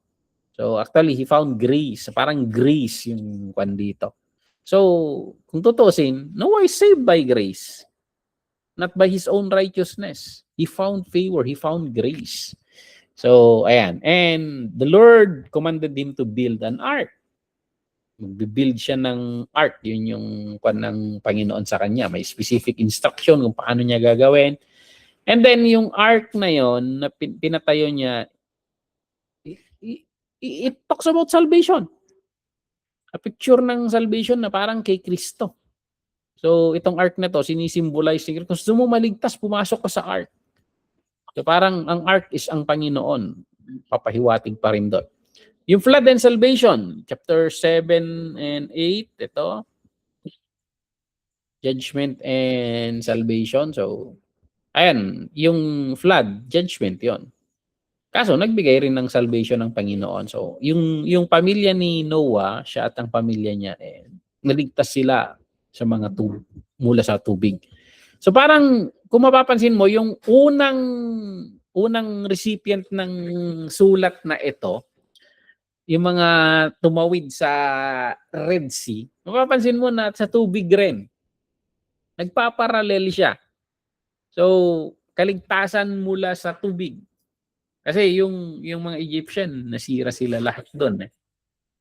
So, actually, he found grace. Parang grace yung kwan dito. So, kung tutusin, Noah is saved by grace. Not by his own righteousness. He found favor. He found grace. So, ayan. And the Lord commanded him to build an ark. Magbibuild siya ng ark. Yun yung kwan ng Panginoon sa kanya. May specific instruction kung paano niya gagawin. And then yung ark na yon na pinatayo niya, it talks about salvation. A picture ng salvation na parang kay Kristo. So itong ark na to, sinisimbolize ni Kristo. Kung gusto mo maligtas, pumasok ka sa ark. So parang ang ark is ang Panginoon. Papahiwatig pa rin doon. Yung flood and salvation, chapter 7 and 8, ito. Judgment and salvation. So, ayan, yung flood, judgment yon. Kaso, nagbigay rin ng salvation ng Panginoon. So, yung pamilya ni Noah, siya at ang pamilya niya, naligtas sila sa mga mula sa tubig. So, parang, kung mapapansin mo, yung unang recipient ng sulat na ito, yung mga tumawid sa Red Sea, mapapansin mo na sa tubig rin. Nagpaparalel siya. So, kaligtasan mula sa tubig. Kasi yung mga Egyptian, nasira sila lahat doon.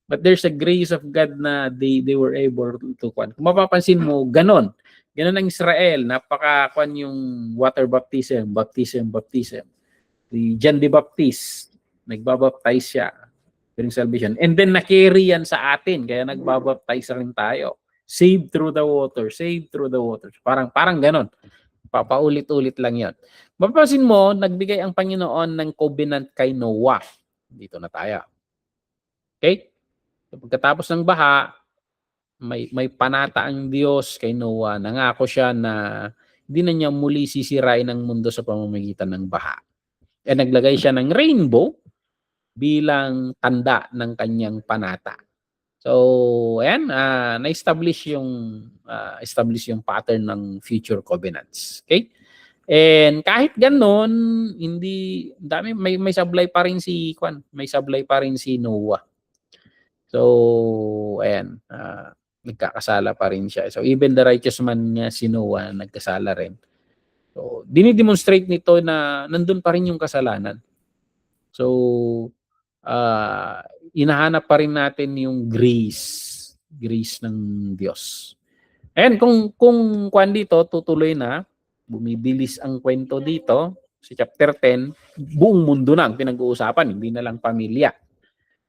But there's a grace of God na they were able to kwan. Kung mapapansin mo, ganon. Ganon ang Israel. Napaka-kwan yung water baptism. Si John the Baptist, nagbabaptize siya during salvation. And then na-carry yan sa atin. Kaya nagbabaptize rin tayo. Saved through the water. Parang ganon. Papaulit-ulit lang yan. Mapapansin mo, nagbigay ang Panginoon ng covenant kay Noah. Dito na tayo. Okay? So, pagkatapos ng baha, may panata ang Diyos kay Noah. Nangako siya na hindi na niya muli sisirain ang mundo sa pamamagitan ng baha. E naglagay siya ng rainbow bilang tanda ng kanyang panata. So, ayan, na-establish yung pattern ng future covenants. Okay? And kahit ganun, hindi dami may sablay pa rin si Kwan, may sablay pa rin si Noah. So, ayan, nagkakasala pa rin siya. So, even the righteous man niya si Noah, nagkasala rin. So, dinidemonstrate nito na nandun pa rin yung kasalanan. So, hinahanap pa rin natin yung grace ng Diyos. And kung kwan dito, tutuloy na, bumibilis ang kwento dito, sa chapter 10, buong mundo na ang pinag-uusapan, hindi na lang pamilya.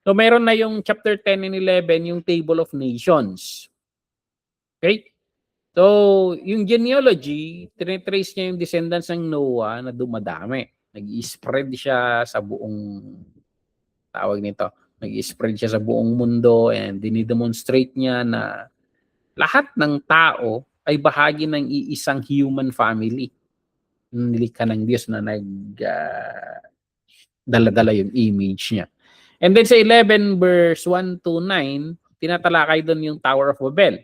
So meron na yung chapter 10 and 11, yung Table of Nations. Okay? So, yung genealogy, tinitrace niya yung descendants ng Noah na dumadami. Nag-i-spread siya sa buong, tawag nito, nag-i-spread siya sa buong mundo and dinidemonstrate niya na lahat ng tao ay bahagi ng iisang human family. Nilikha ng Diyos na dala-dala yung image niya. And then sa 11 verse 1 to 9, tinatalakay doon yung Tower of Babel.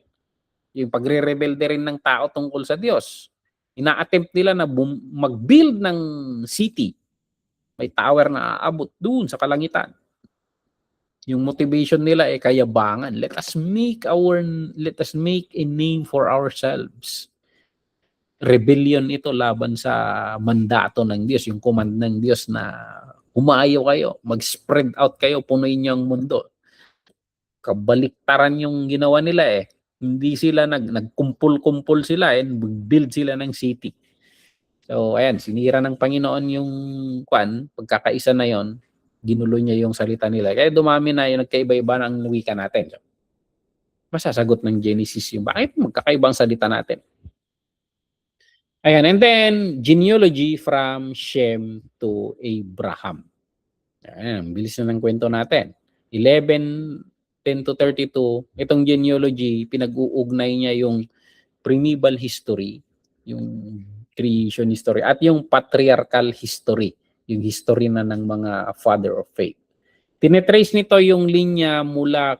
Yung pagre-rebelde rin ng tao tungkol sa Diyos. Ina-attempt nila na mag-build ng city. May tower na aabot doon sa kalangitan. Yung motivation nila ay kayabangan. Let us make a name for ourselves. Rebellion ito laban sa mandato ng Diyos, yung command ng Diyos na humayo kayo, mag-spread out kayo, punuin niyo ang mundo. Kabaliktaran yung ginawa nila eh. Hindi sila nagkumpul-kumpul sila and build sila ng city. So ayan, sinira ng Panginoon yung pagkakaisa na yon. Ginulo niya yung salita nila. Kaya dumami na yung nagkaiba-iba ng wika natin. So, masasagot ng Genesis yung bakit magkakaibang salita natin. Ayan, and then genealogy from Shem to Abraham. Ayan, bilis na ng kwento natin. 11, 10 to 32, itong genealogy, pinag-uugnay niya yung primeval history, yung creation history, at yung patriarchal history, yung history na ng mga father of faith. Tinetrace nito yung linya mula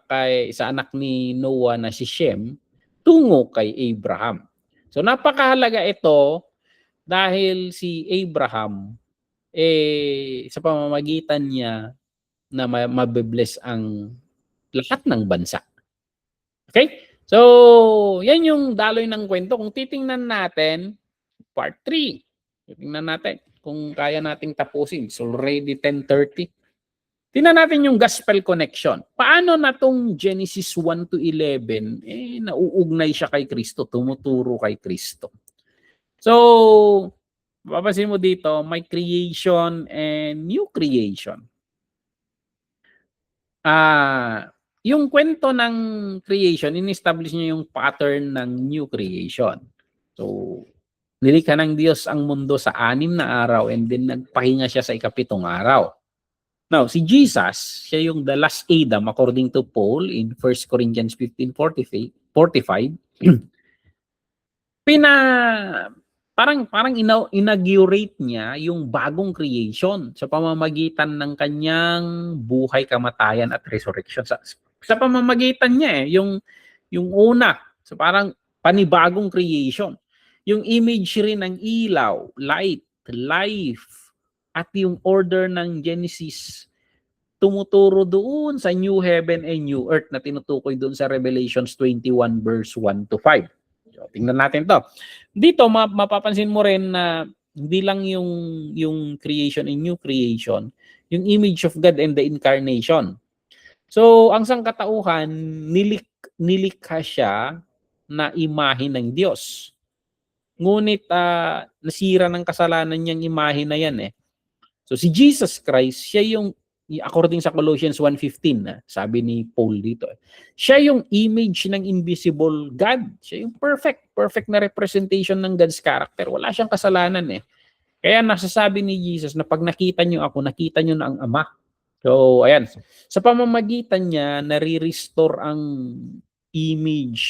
sa anak ni Noah na si Shem tungo kay Abraham. So napakahalaga ito dahil si Abraham sa pamamagitan niya na mabibless ang lahat ng bansa. Okay? So, yan yung daloy ng kwento. Kung titingnan natin, part 3. Titingnan natin kung kaya nating tapusin. It's already 10:30. Tingnan natin yung gospel connection. Paano na tong Genesis 1 to 11, nauugnay siya kay Kristo, tumuturo kay Kristo. So, papansin mo dito, may creation and new creation. Yung kwento ng creation, in-establish niya yung pattern ng new creation. So, nilikha ng Diyos ang mundo sa 6 na araw and then nagpahinga siya sa ika-7 araw. Now, si Jesus, siya yung the last Adam according to Paul in 1 Corinthians 15:45. Parang inaugurate niya yung bagong creation sa pamamagitan ng kanyang buhay, kamatayan at resurrection. Sa pamamagitan niya yung una, so parang panibagong creation. Yung image rin ng ilaw, light, life, at yung order ng Genesis tumuturo doon sa new heaven and new earth na tinutukoy doon sa Revelations 21 verse 1 to 5. So, tingnan natin to. Dito mapapansin mo rin na hindi lang yung creation and new creation, yung image of God and the incarnation. So, ang sangkatauhan, nilikha siya na imahe ng Diyos. Ngunit nasira ng kasalanan niyang imahe na yan eh. So si Jesus Christ, siya yung, according sa Colossians 1:15, sabi ni Paul dito, siya yung image ng invisible God. Siya yung perfect na representation ng God's character. Wala siyang kasalanan eh. Kaya nasasabi ni Jesus na pag nakita nyo ako, nakita nyo na ang Ama. So ayan, sa pamamagitan niya, nare-restore ang image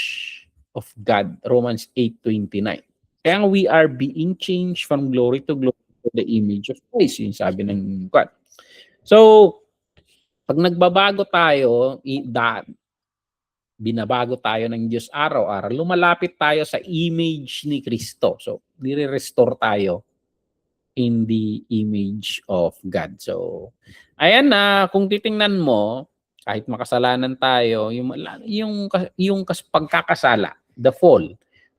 of God, Romans 8:29. Kaya we are being changed from glory to glory, the image of Christ, yung sabi ng God. So, pag nagbabago tayo, binabago tayo ng Diyos araw-araw, lumalapit tayo sa image ni Kristo. So, nire-restore tayo in the image of God. So, ayan na, kung titingnan mo, kahit makasalanan tayo, yung pagkakasala, the fall,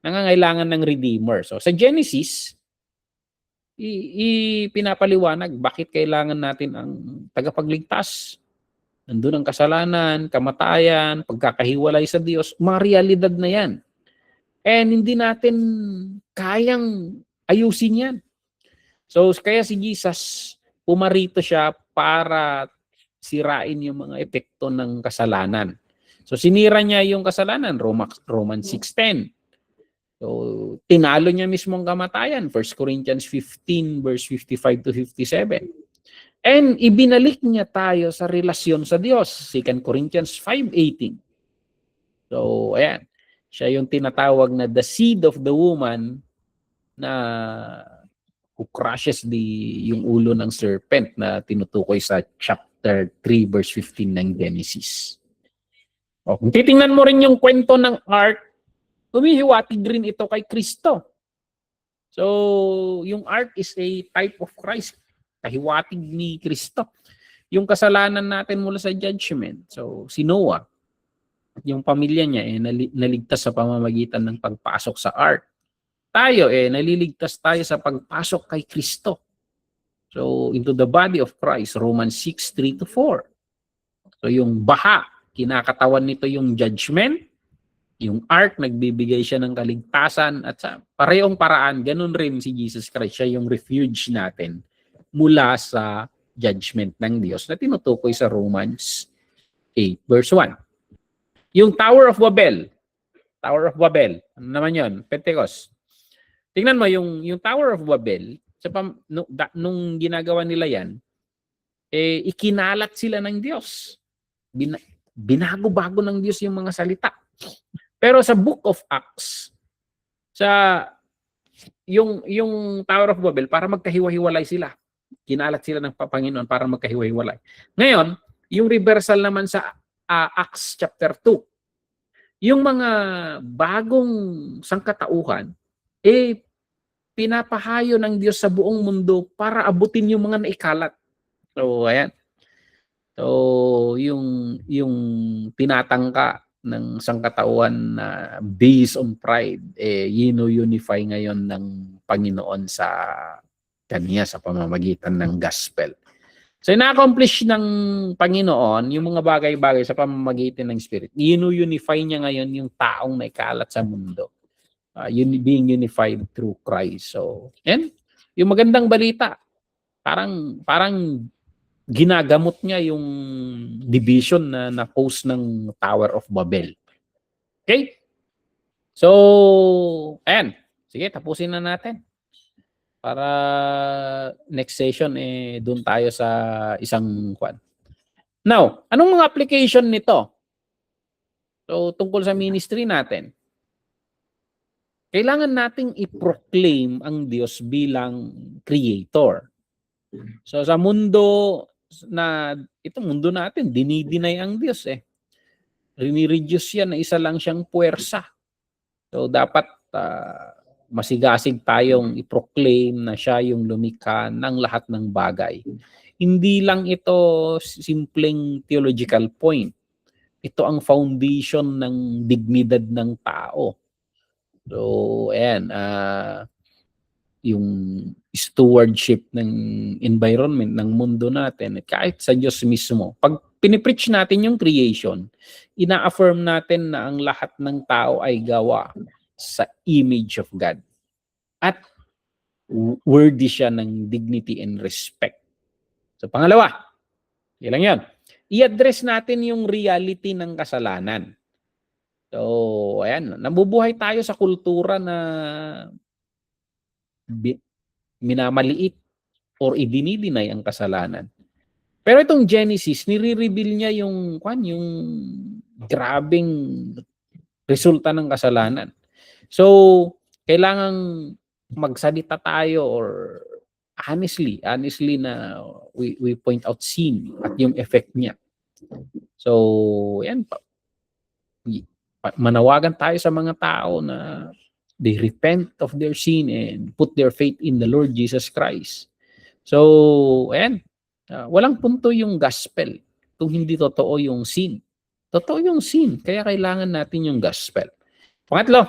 nangangailangan ng Redeemer. So, sa Genesis, pinapaliwanag bakit kailangan natin ang tagapagligtas. Nandun ang kasalanan, kamatayan, pagkakahiwalay sa Diyos, mga realidad na yan. And hindi natin kayang ayusin yan. So, kaya si Jesus, pumarito siya para sirain yung mga epekto ng kasalanan. So, sinira niya yung kasalanan, Romans 6:10. So, tinalo niya mismo ang kamatayan, 1 Corinthians 15, verse 55 to 57. And ibinalik niya tayo sa relasyon sa Diyos, 2 Corinthians 5:18. So, ayan. Siya yung tinatawag na the seed of the woman na who crushes yung ulo ng serpent na tinutukoy sa chapter 3 verse 15 ng Genesis. O, kung titingnan mo rin yung kwento ng ark, humihiwatig rin ito kay Kristo. So, yung ark is a type of Christ. Kahiwatig ni Kristo. Yung kasalanan natin mula sa judgment. So, si Noah, yung pamilya niya naligtas sa pamamagitan ng pagpasok sa ark. Tayo naliligtas tayo sa pagpasok kay Kristo. So, into the body of Christ, Romans 6:3 to 4. So, yung baha, kinakatawan nito yung judgment. Yung ark, nagbibigay siya ng kaligtasan. At sa parehong paraan, ganun rin si Jesus Christ. Siya yung refuge natin mula sa judgment ng Diyos na tinutukoy sa Romans 8 verse 1. Yung Tower of Babel. Tower of Babel. Ano naman yun? Pentecost. Tingnan mo, yung Tower of Babel, nung ginagawa nila yan, ikinalat sila ng Diyos. Binago-bago ng Diyos yung mga salita. Pero sa Book of Acts, yung Tower of Babel, para magkahiwa-hiwalay sila. Kinalat sila ng Panginoon para magkahiwa-hiwalay. Ngayon, yung reversal naman sa Acts chapter 2, yung mga bagong sangkatauhan, pinapahayo ng Diyos sa buong mundo para abutin yung mga naikalat. So, ayan. So, yung tinatangka ng sangkatauhan na based on pride, unify ngayon ng Panginoon sa kanya sa pamamagitan ng gospel. So, ina-accomplish ng Panginoon yung mga bagay-bagay sa pamamagitan ng Spirit. Unify niya ngayon yung taong naikalat sa mundo. Being unified through Christ. So, and yung magandang balita, parang ginagamot niya yung division na post ng Tower of Babel. Okay? So, ayan. Sige, tapusin na natin. Para next session, doon tayo sa isang kwan. Now, anong mga application nito? So, tungkol sa ministry natin. Kailangan nating i-proclaim ang Diyos bilang creator. So, sa mundo mundo natin, dinidinay ang Diyos Rinireduce yan na isa lang siyang puwersa. So, dapat masigasig tayong i-proclaim na siya yung lumikha ng lahat ng bagay. Hindi lang ito simpleng theological point. Ito ang foundation ng dignidad ng tao. So, ayan, yung stewardship ng environment, ng mundo natin, kahit sa Diyos mismo. Pag pinipreach natin yung creation, ina-affirm natin na ang lahat ng tao ay gawa sa image of God. At worthy siya ng dignity and respect. So, pangalawa, ilang yan. I-address natin yung reality ng kasalanan. So, ayan, nabubuhay tayo sa kultura na minamaliit or idinidinay ang kasalanan. Pero itong Genesis, nire-reveal niya yung grabing resulta ng kasalanan. So, kailangang magsalita tayo or honestly na we point out sin at yung effect niya. So, yan, manawagan tayo sa mga tao na They repent of their sin and put their faith in the Lord Jesus Christ. So, ayan. Walang punto yung gospel kung hindi totoo yung sin. Totoo yung sin, kaya kailangan natin yung gospel. Pangatlo,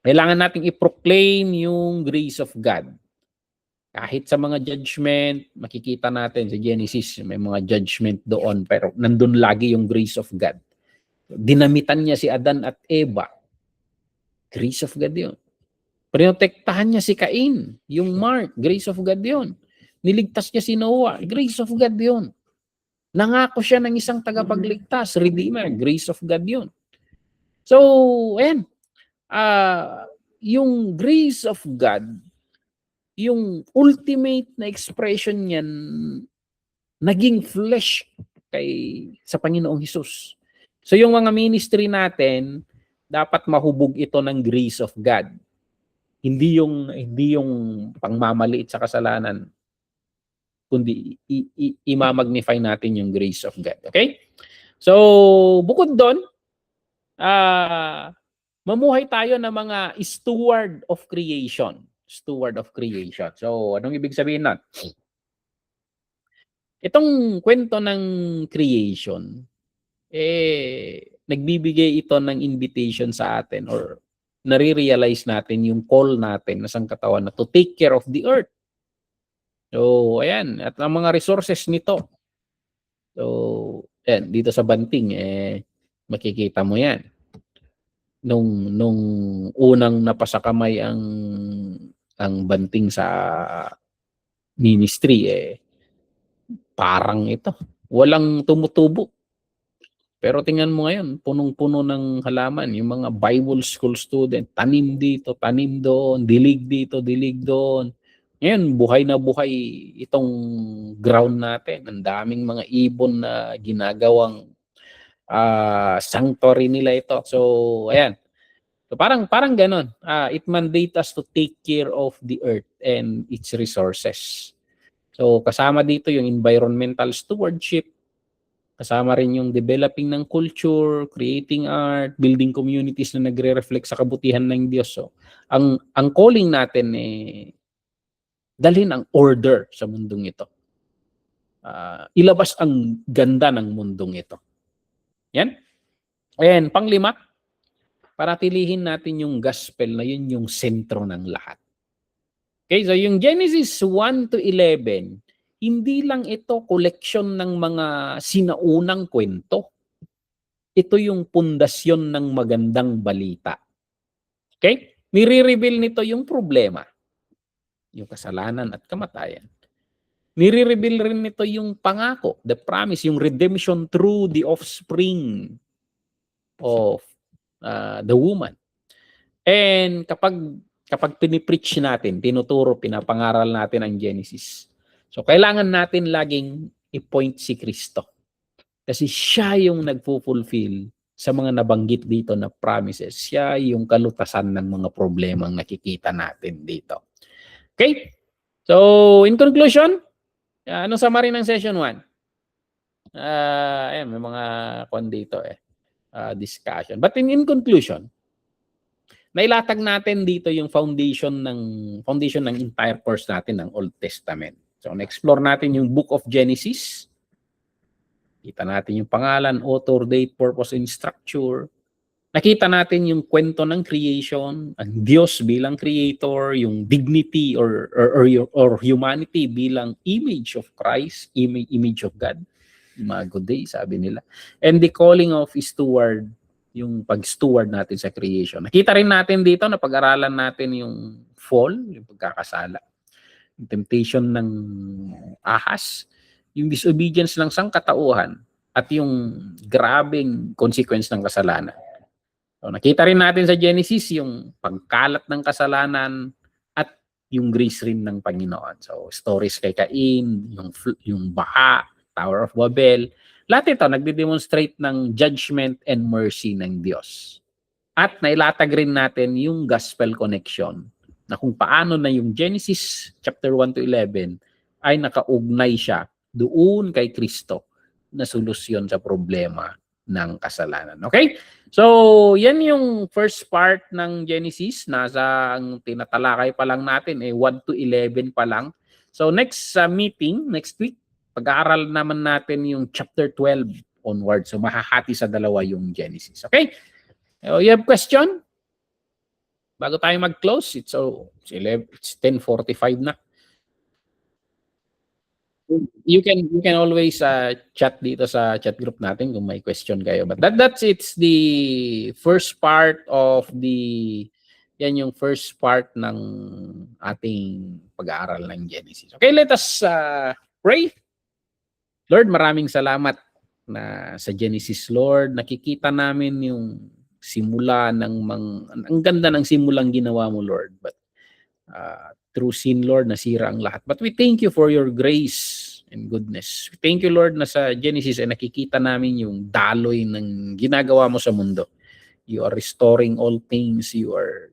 kailangan natin i-proclaim yung grace of God. Kahit sa mga judgment, makikita natin sa Genesis, may mga judgment doon, pero nandun lagi yung grace of God. Dinamitan niya si Adan at Eva. Grace of God yun. Prinotektahan niya si Cain, yung Mark, grace of God yun. Niligtas niya si Noah, grace of God yun. Nangako siya ng isang tagapagligtas, Redeemer, grace of God yun. So, ayan, yung grace of God, yung ultimate na expression niyan, naging flesh sa Panginoong Hesus. So yung mga ministry natin, dapat mahubog ito ng grace of God. Hindi yung pangmamaliit sa kasalanan, kundi i-magnify natin yung grace of God. Okay? So, bukod doon, mamuhay tayo ng mga steward of creation. Steward of creation. So, anong ibig sabihin nun? Itong kwento ng creation, nagbibigay ito ng invitation sa atin or nare-realize natin yung call natin na sangkatawan na to take care of the earth. So, ayan. At ang mga resources nito. So, ayan. Dito sa Banting, makikita mo yan. Nung unang napasakamay ang Banting sa ministry, parang ito. Walang tumutubo. Pero tingnan mo ngayon, punong-puno ng halaman. Yung mga Bible school student, tanim dito, tanim doon, dilig dito, dilig doon. Ngayon, buhay na buhay itong ground natin. Ang daming mga ibon na ginagawang sanctuary nila ito. So, ayan. So, parang ganon. It mandates us to take care of the earth and its resources. So, kasama dito yung environmental stewardship, kasama rin yung developing ng culture, creating art, building communities na nagre-reflect sa kabutihan ng Diyos. So, ang calling natin dalhin ang order sa mundong ito. Ilabas ang ganda ng mundong ito. Yan. And panglima, paratilihin natin yung gospel na yun yung sentro ng lahat. Okay, so yung Genesis 1 to 11, hindi lang ito collection ng mga sinaunang kwento. Ito yung pundasyon ng magandang balita. Okay? Nire-reveal nito yung problema, yung kasalanan at kamatayan. Nire-reveal rin nito yung pangako, the promise, yung redemption through the offspring of the woman. And kapag pinipreach natin, tinuturo, pinapangaral natin ang Genesis, so kailangan natin laging i-point si Kristo. Kasi siya yung nagpo-fulfill sa mga nabanggit dito na promises. Siya yung kalutasan ng mga problemang nakikita natin dito. Okay? So, in conclusion, anong summary ng session 1? Ayan, may mga kwan dito discussion. But in conclusion, nailatag natin dito yung foundation ng entire course natin ng Old Testament. So, na-explore natin yung Book of Genesis. Kita natin yung pangalan, author, date, purpose, and structure. Nakita natin yung kwento ng creation, ang Diyos bilang creator, yung dignity or humanity bilang image of Christ, image of God. Imago Dei, sabi nila. And the calling of steward, yung pag-steward natin sa creation. Nakita rin natin dito na pag-aralan natin yung fall, yung pagkakasala, yung temptation ng ahas, yung disobedience ng sangkatauhan, at yung grabing consequence ng kasalanan. So, nakita rin natin sa Genesis yung pagkalat ng kasalanan at yung grace rin ng Panginoon. So, stories kay Cain, yung baha, Tower of Babel, lahat ito nagde-demonstrate ng judgment and mercy ng Diyos. At nailatag rin natin yung gospel connection na kung paano na yung Genesis chapter 1 to 11 ay nakaugnay siya doon kay Kristo na solusyon sa problema ng kasalanan. Okay? So, yan yung first part ng Genesis. Nasa ang tinatalakay pa lang natin, 1 to 11 pa lang. So, next meeting, next week, pag-aaral naman natin yung chapter 12 onward. So, mahahati sa dalawa yung Genesis. Okay? So, you have question? Bago tayo mag-close, it's 10:45 na. You can always chat dito sa chat group natin kung may question kayo. But it's the first part of yan yung first part ng ating pag-aaral ng Genesis. Okay, let us pray. Lord, maraming salamat na sa Genesis, Lord. Nakikita namin yung simula ang ganda ng simulang ginawa mo, Lord. But through sin, Lord, nasira ang lahat. But we thank you for your grace and goodness. We thank you, Lord, na sa Genesis ay nakikita namin yung daloy ng ginagawa mo sa mundo. You are restoring all things. You are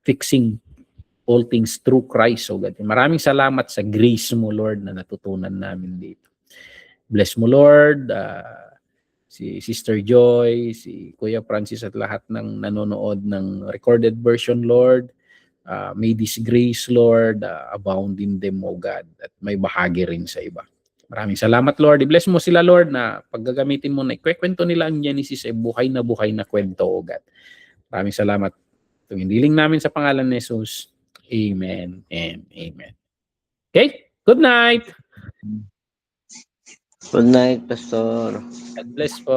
fixing all things through Christ, O God. Maraming salamat sa grace mo, Lord, na natutunan namin dito. Bless mo, Lord, si Sister Joy, si Kuya Francis at lahat ng nanonood ng recorded version, Lord. May this grace, Lord, abound in them, O God, at may bahagi rin sa iba. Maraming salamat, Lord. I-bless mo sila, Lord, na paggagamitin mo na ikwento nila ang Genesis ay buhay na kwento, O God. Maraming salamat. Itong hiniling namin sa pangalan ni Jesus. Amen and amen. Okay? Good night. Good night, Pastor. God bless po.